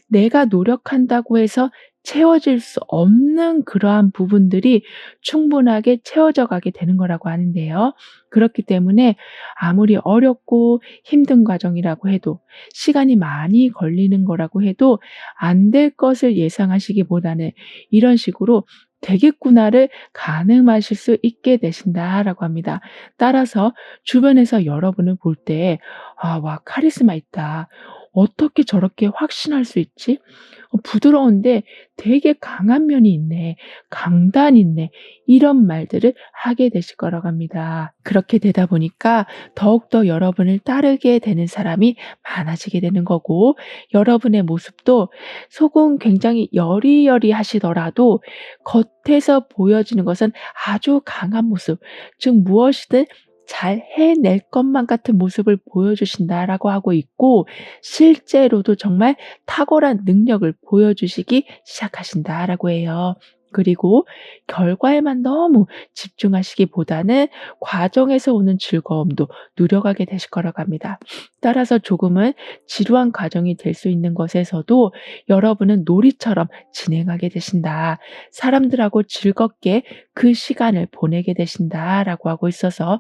내가 노력한다고 해서 채워질 수 없는 그러한 부분들이 충분하게 채워져 가게 되는 거라고 하는데요. 그렇기 때문에 아무리 어렵고 힘든 과정이라고 해도, 시간이 많이 걸리는 거라고 해도 안 될 것을 예상하시기보다는 이런 식으로 '되겠구나.'를 가늠하실 수 있게 되신다라고 합니다. 따라서 주변에서 여러분을 볼 때 '아 와 카리스마 있다. 어떻게 저렇게 확신할 수 있지? 부드러운데 되게 강한 면이 있네. 강단 있네.' 이런 말들을 하게 되실 거라고 합니다. 그렇게 되다 보니까 더욱더 여러분을 따르게 되는 사람이 많아지게 되는 거고, 여러분의 모습도 속은 굉장히 여리여리하시더라도 겉에서 보여지는 것은 아주 강한 모습, 즉 무엇이든 잘 해낼 것만 같은 모습을 보여주신다라고 하고 있고, 실제로도 정말 탁월한 능력을 보여주시기 시작하신다라고 해요. 그리고 결과에만 너무 집중하시기보다는 과정에서 오는 즐거움도 누려가게 되실 거라고 합니다. 따라서 조금은 지루한 과정이 될 수 있는 것에서도 여러분은 놀이처럼 진행하게 되신다. 사람들하고 즐겁게 그 시간을 보내게 되신다라고 하고 있어서,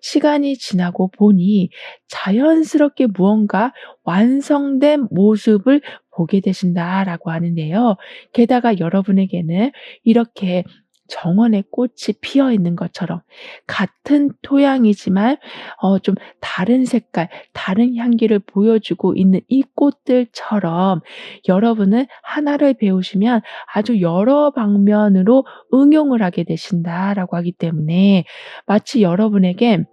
시간이 지나고 보니 자연스럽게 무언가 완성된 모습을 보게 되신다라고 하는데요. 게다가 여러분에게는 이렇게 정원에 꽃이 피어 있는 것처럼 같은 토양이지만 좀 다른 색깔, 다른 향기를 보여주고 있는 이 꽃들처럼 여러분은 하나를 배우시면 아주 여러 방면으로 응용을 하게 되신다라고 하기 때문에, 마치 여러분에게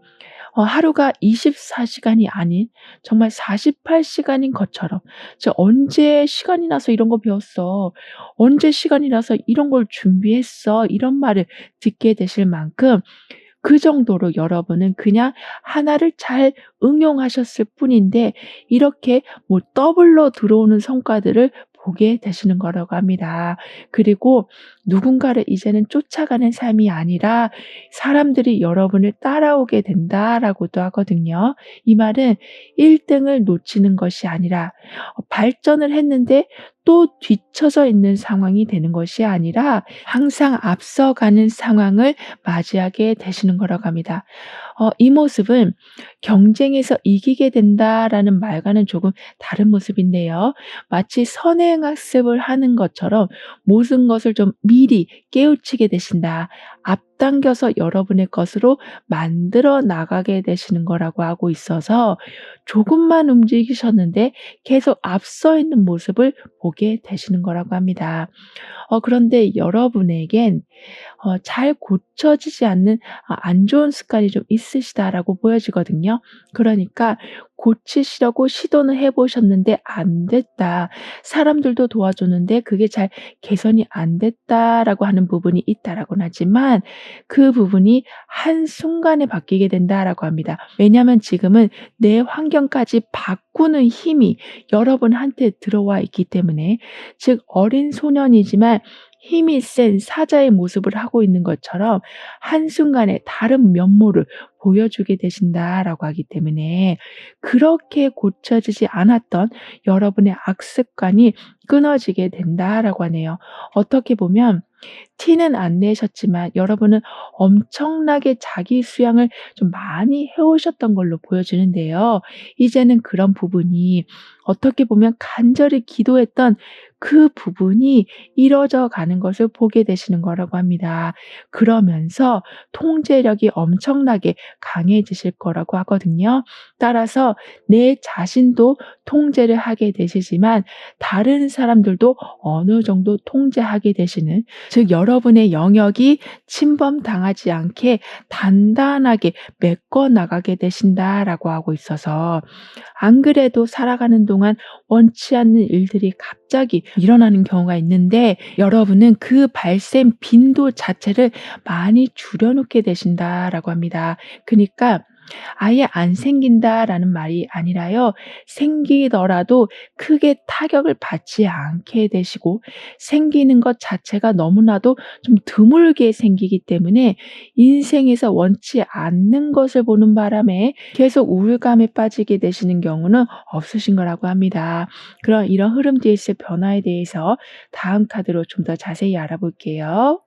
하루가 24 시간이 아닌 정말 48 시간인 것처럼, "저 언제 시간이 나서 이런 거 배웠어. 언제 시간이 나서 이런 걸 준비했어." 이런 말을 듣게 되실 만큼, 그 정도로 여러분은 그냥 하나를 잘 응용하셨을 뿐인데 이렇게 뭐 더블로 들어오는 성과들을 보게 되시는 거라고 합니다. 그리고 누군가를 이제는 쫓아가는 삶이 아니라 사람들이 여러분을 따라오게 된다라고도 하거든요. 이 말은 1 등을 놓치는 것이 아니라 발전을 했는데 또 뒤처져 있는 상황이 되는 것이 아니라 항상 앞서가는 상황을 맞이하게 되시는 거라고 합니다. 이 모습은 '경쟁에서 이기게 된다.'라는 말과는 조금 다른 모습인데요. 마치 선행학습을 하는 것처럼 모든 것을 좀 미리 깨우치게 되신다. 앞당겨서 여러분의 것으로 만들어 나가게 되시는 거라고 하고 있어서, 조금만 움직이셨는데 계속 앞서 있는 모습을 보게 되시는 거라고 합니다. 그런데 여러분에겐 잘 고쳐지지 않는 안 좋은 습관이 좀 있으시다라고 보여지거든요. 그러니까 고치시려고 시도는 해 보셨는데 안 됐다. 사람들도 도와줬는데 그게 잘 개선이 안 됐다라고 하는 부분이 있다라고는 하지만, 그 부분이 한순간에 바뀌게 된다라고 합니다. 왜냐하면 지금은 내 환경까지 바꾸는 힘이 여러분한테 들어와 있기 때문에, 즉 어린 소년이지만 힘이 센 사자의 모습을 하고 있는 것처럼 한순간에 다른 면모를 보여주게 되신다라고 하기 때문에, 그렇게 고쳐지지 않았던 여러분의 악습관이 끊어지게 된다라고 하네요. 어떻게 보면 티는 안 내셨지만 여러분은 엄청나게 자기 수양을 좀 많이 해 오셨던 걸로 보여지는데요. 이제는 그런 부분이 어떻게 보면 간절히 기도했던 그 부분이 이뤄져 가는 것을 보게 되시는 거라고 합니다. 그러면서 통제력이 엄청나게 강해지실 거라고 하거든요. 따라서 내 자신도 통제를 하게 되시지만 다른 사람들도 어느 정도 통제하게 되시는, 즉 여러분의 영역이 침범당하지 않게 단단하게 메꿔 나가게 되신다라고 하고 있어서, 안 그래도 살아가는 동안 원치 않는 일들이 갑자기 일어나는 경우가 있는데 여러분은 그 발생 빈도 자체를 많이 줄여 놓게 되신다라고 합니다. 그니까 아예 안 생긴다라는 말이 아니라요. 생기더라도 크게 타격을 받지 않게 되시고, 생기는 것 자체가 너무나도 좀 드물게 생기기 때문에 인생에서 원치 않는 것을 보는 바람에 계속 우울감에 빠지게 되시는 경우는 없으신 거라고 합니다. 그럼 이런 흐름 뒤에 있을 변화에 대해서 다음 카드로 좀 더 자세히 알아볼게요.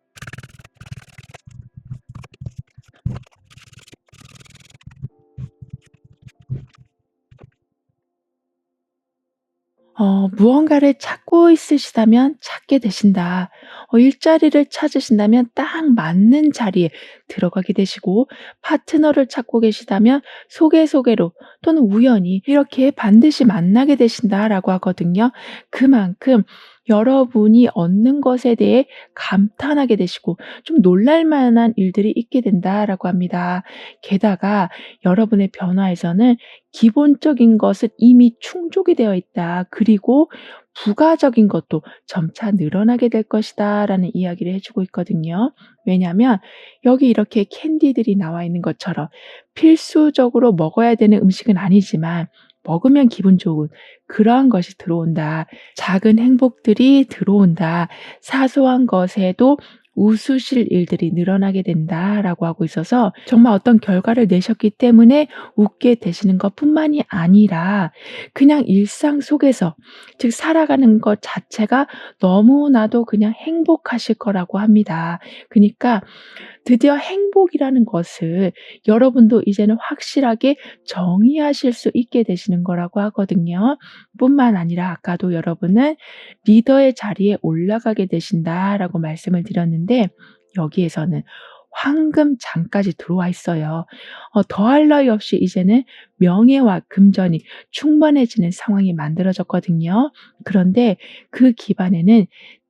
무언가를 찾고 있으시다면 찾게 되신다. 일자리를 찾으신다면 딱 맞는 자리에 들어가게 되시고, 파트너를 찾고 계시다면 소개로 또는 우연히 이렇게 반드시 만나게 되신다라고 하거든요. 그만큼 여러분이 얻는 것에 대해 감탄하게 되시고 좀 놀랄 만한 일들이 있게 된다라고 합니다. 게다가 여러분의 변화에서는 기본적인 것은 이미 충족이 되어 있다. 그리고 부가적인 것도 점차 늘어나게 될 것이다라는 이야기를 해주고 있거든요. 왜냐하면 여기 이렇게 캔디들이 나와 있는 것처럼 필수적으로 먹어야 되는 음식은 아니지만 먹으면 기분 좋은 그러한 것이 들어온다. 작은 행복들이 들어온다. 사소한 것에도 웃으실 일들이 늘어나게 된다라고 하고 있어서 정말 어떤 결과를 내셨기 때문에 웃게 되시는 것뿐만이 아니라 그냥 일상 속에서, 즉 살아가는 것 자체가 너무나도 그냥 행복하실 거라고 합니다. 그러니까 드디어 행복이라는 것을 여러분도 이제는 확실하게 정의하실 수 있게 되시는 거라고 하거든요. 뿐만 아니라 아까도 여러분은 리더의 자리에 올라가게 되신다라고 말씀을 드렸는데 여기에서는 황금장까지 들어와 있어요. 더할 나위 없이 이제는 명예와 금전이 충만해지는 상황이 만들어졌거든요. 그런데 그 기반에는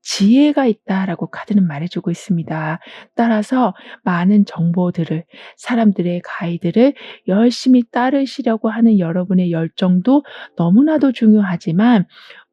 지혜가 있다라고 카드는 말해주고 있습니다. 따라서 많은 정보들을, 사람들의 가이드를 열심히 따르시려고 하는 여러분의 열정도 너무나도 중요하지만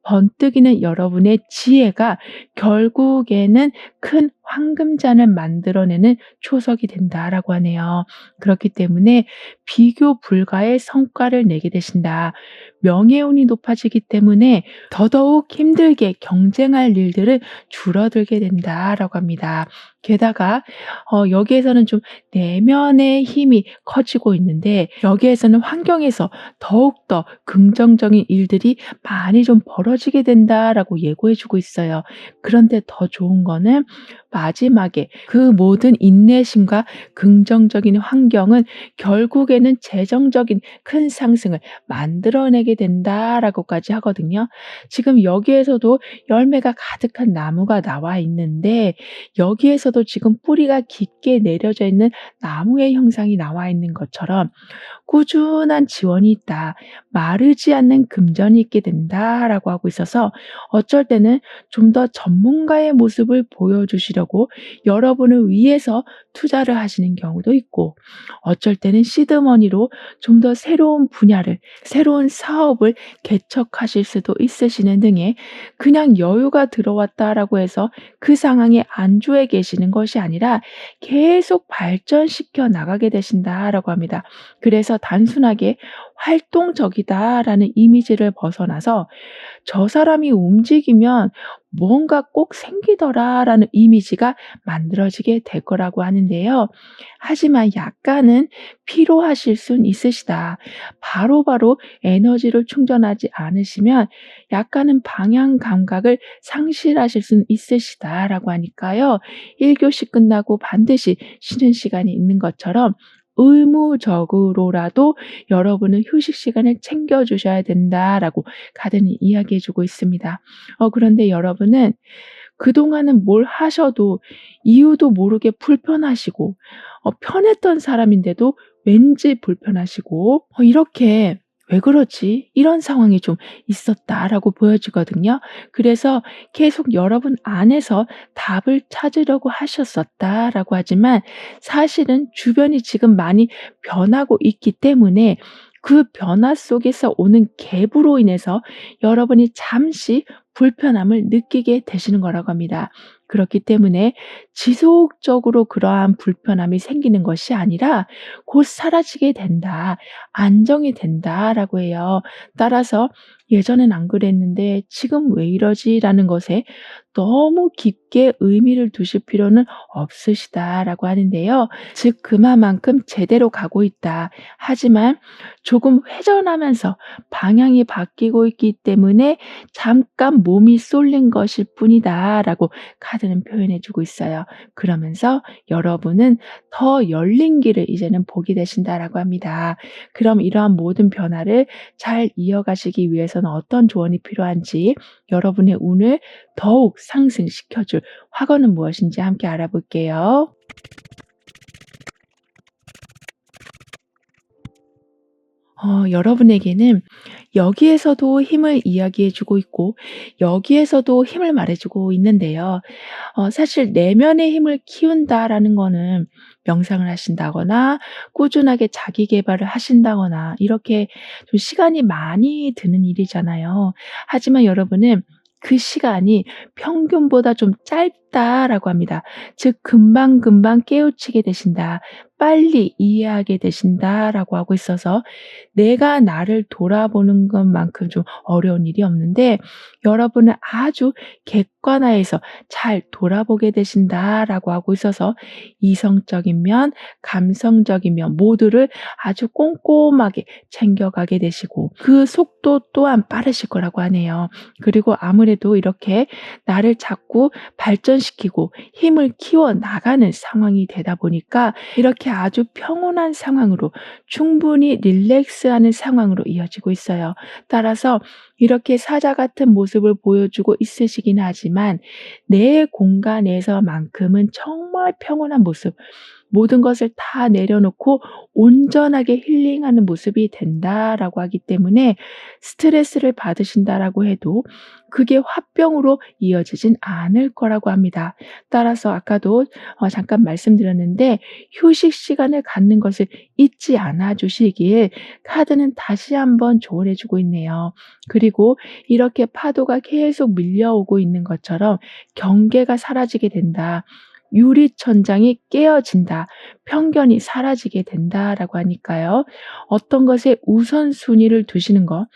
번뜩이는 여러분의 지혜가 결국에는 큰 황금잔을 만들어내는 초석이 된다라고 하네요. 그렇기 때문에 비교 불가의 성과를 내게 되신다. 명예운이 높아지기 때문에 더더욱 힘들게 경쟁할 일들을 줄어들게 된다라고 합니다. 게다가 여기에서는 좀 내면의 힘이 커지고 있는데 여기에서는 환경에서 더욱더 긍정적인 일들이 많이 좀 벌어지게 된다라고 예고해 주고 있어요. 그런데 더 좋은 거는 마지막에 그 모든 인내심과 긍정적인 환경은 결국에는 재정적인 큰 상승을 만들어내게 된다라고까지 하거든요. 지금 여기에서도 열매가 가득한 나무가 나와 있는데 여기에서도 지금 뿌리가 깊게 내려져 있는 나무의 형상이 나와 있는 것처럼 꾸준한 지원이 있다. 마르지 않는 금전이 있게 된다라고 하고 있어서 어쩔 때는 좀 더 전문가의 모습을 보여주시려고 여러분을 위해서 투자를 하시는 경우도 있고, 어쩔 때는 시드머니로 좀 더 새로운 분야를, 새로운 사업을 개척하실 수도 있으시는 등의, 그냥 여유가 들어왔다라고 해서 그 상황에 안주해 계시는 것이 아니라 계속 발전시켜 나가게 되신다라고 합니다. 그래서 단순하게 활동적이다라는 이미지를 벗어나서 저 사람이 움직이면 뭔가 꼭 생기더라라는 이미지가 만들어지게 될 거라고 하는데요. 하지만 약간은 피로하실 순 있으시다. 바로바로 에너지를 충전하지 않으시면 약간은 방향 감각을 상실하실 순 있으시다라고 하니까요. 1교시 끝나고 반드시 쉬는 시간이 있는 것처럼 의무적으로라도 여러분은 휴식 시간을 챙겨 주셔야 된다라고 카드는 이야기해 주고 있습니다. 그런데 여러분은 그동안은 뭘 하셔도 이유도 모르게 불편하시고 편했던 사람인데도 왠지 불편하시고 이렇게 '왜 그러지?' 이런 상황이 좀 있었다라고 보여지거든요. 그래서 계속 여러분 안에서 답을 찾으려고 하셨었다라고 하지만 사실은 주변이 지금 많이 변하고 있기 때문에 그 변화 속에서 오는 갭으로 인해서 여러분이 잠시 불편함을 느끼게 되시는 거라고 합니다. 그렇기 때문에 지속적으로 그러한 불편함이 생기는 것이 아니라 곧 사라지게 된다. 안정이 된다라고 해요. 따라서 '예전엔 안 그랬는데 지금 왜 이러지?'라는 것에 너무 깊게 의미를 두실 필요는 없으시다라고 하는데요. 즉 그만큼 제대로 가고 있다. 하지만 조금 회전하면서 방향이 바뀌고 있기 때문에 잠깐 몸이 쏠린 것일 뿐이다라고 카드는 표현해 주고 있어요. 그러면서 여러분은 더 열린 길을 이제는 보게 되신다라고 합니다. 그럼 이러한 모든 변화를 잘 이어가시기 위해서는 어떤 조언이 필요한지 여러분의 운을 더욱 상승시켜 줄 화거는 무엇인지 함께 알아볼게요. 여러분에게는 여기에서도 힘을 이야기해 주고 있고 여기에서도 힘을 말해 주고 있는데요. 사실 '내면의 힘을 키운다.'라는 거는 명상을 하신다거나 꾸준하게 자기 계발을 하신다거나 이렇게 좀 시간이 많이 드는 일이잖아요. 하지만 여러분은 그 시간이 평균보다 좀 짧다라고 합니다. 즉 금방금방 깨우치게 되신다. 빨리 이해하게 되신다라고 하고 있어서 내가 나를 돌아보는 것만큼 좀 어려운 일이 없는데 여러분은 아주 객관화해서 잘 돌아보게 되신다라고 하고 있어서 이성적인 면, 감성적인 면 모두를 아주 꼼꼼하게 챙겨가게 되시고 그 속도 또한 빠르실 거라고 하네요. 그리고 아무래도 이렇게 나를 자꾸 발전시키고 힘을 키워 나가는 상황이 되다 보니까 이렇게 아주 평온한 상황으로 충분히 릴렉스하는 상황으로 이어지고 있어요. 따라서 이렇게 사자 같은 모습을 보여주고 있으시긴 하지만 내 공간에서만큼은 정말 평온한 모습, 모든 것을 다 내려놓고 온전하게 힐링하는 모습이 된다라고 하기 때문에 스트레스를 받으신다라고 해도 그게 화병으로 이어지진 않을 거라고 합니다. 따라서 아까도 잠깐 말씀드렸는데 휴식 시간을 갖는 것을 잊지 않아 주시길 카드는 다시 한번 조언해 주고 있네요. 그리고 이렇게 파도가 계속 밀려오고 있는 것처럼 경계가 사라지게 된다. 유리천장이 깨어진다. 편견이 사라지게 된다라고 하니까요. 어떤 것에 우선순위를 두시는 것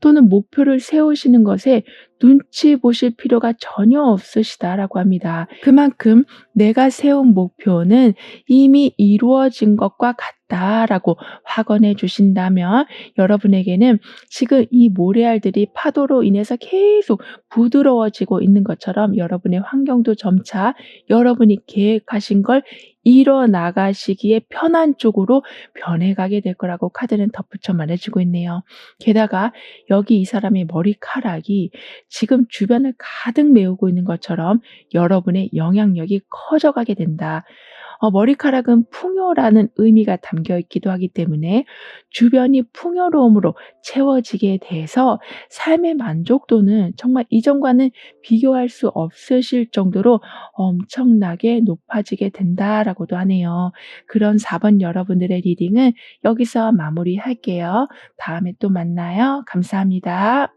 또는 목표를 세우시는 것에 눈치 보실 필요가 전혀 없으시다라고 합니다. 그만큼 내가 세운 목표는 이미 이루어진 것과 같다라고 확언해 주신다면 여러분에게는 지금 이 모래알들이 파도로 인해서 계속 부드러워지고 있는 것처럼 여러분의 환경도 점차 여러분이 계획하신 걸 이뤄나가시기에 편한 쪽으로 변해가게 될 거라고 카드는 덧붙여 말해주고 있네요. 게다가 여기 이 사람의 머리카락이 지금 주변을 가득 메우고 있는 것처럼 여러분의 영향력이 커져가게 된다. 머리카락은 풍요라는 의미가 담겨 있기도 하기 때문에 주변이 풍요로움으로 채워지게 돼서 삶의 만족도는 정말 이전과는 비교할 수 없으실 정도로 엄청나게 높아지게 된다라고도 하네요. 그런 4번 여러분들의 리딩은 여기서 마무리할게요. 다음에 또 만나요. 감사합니다.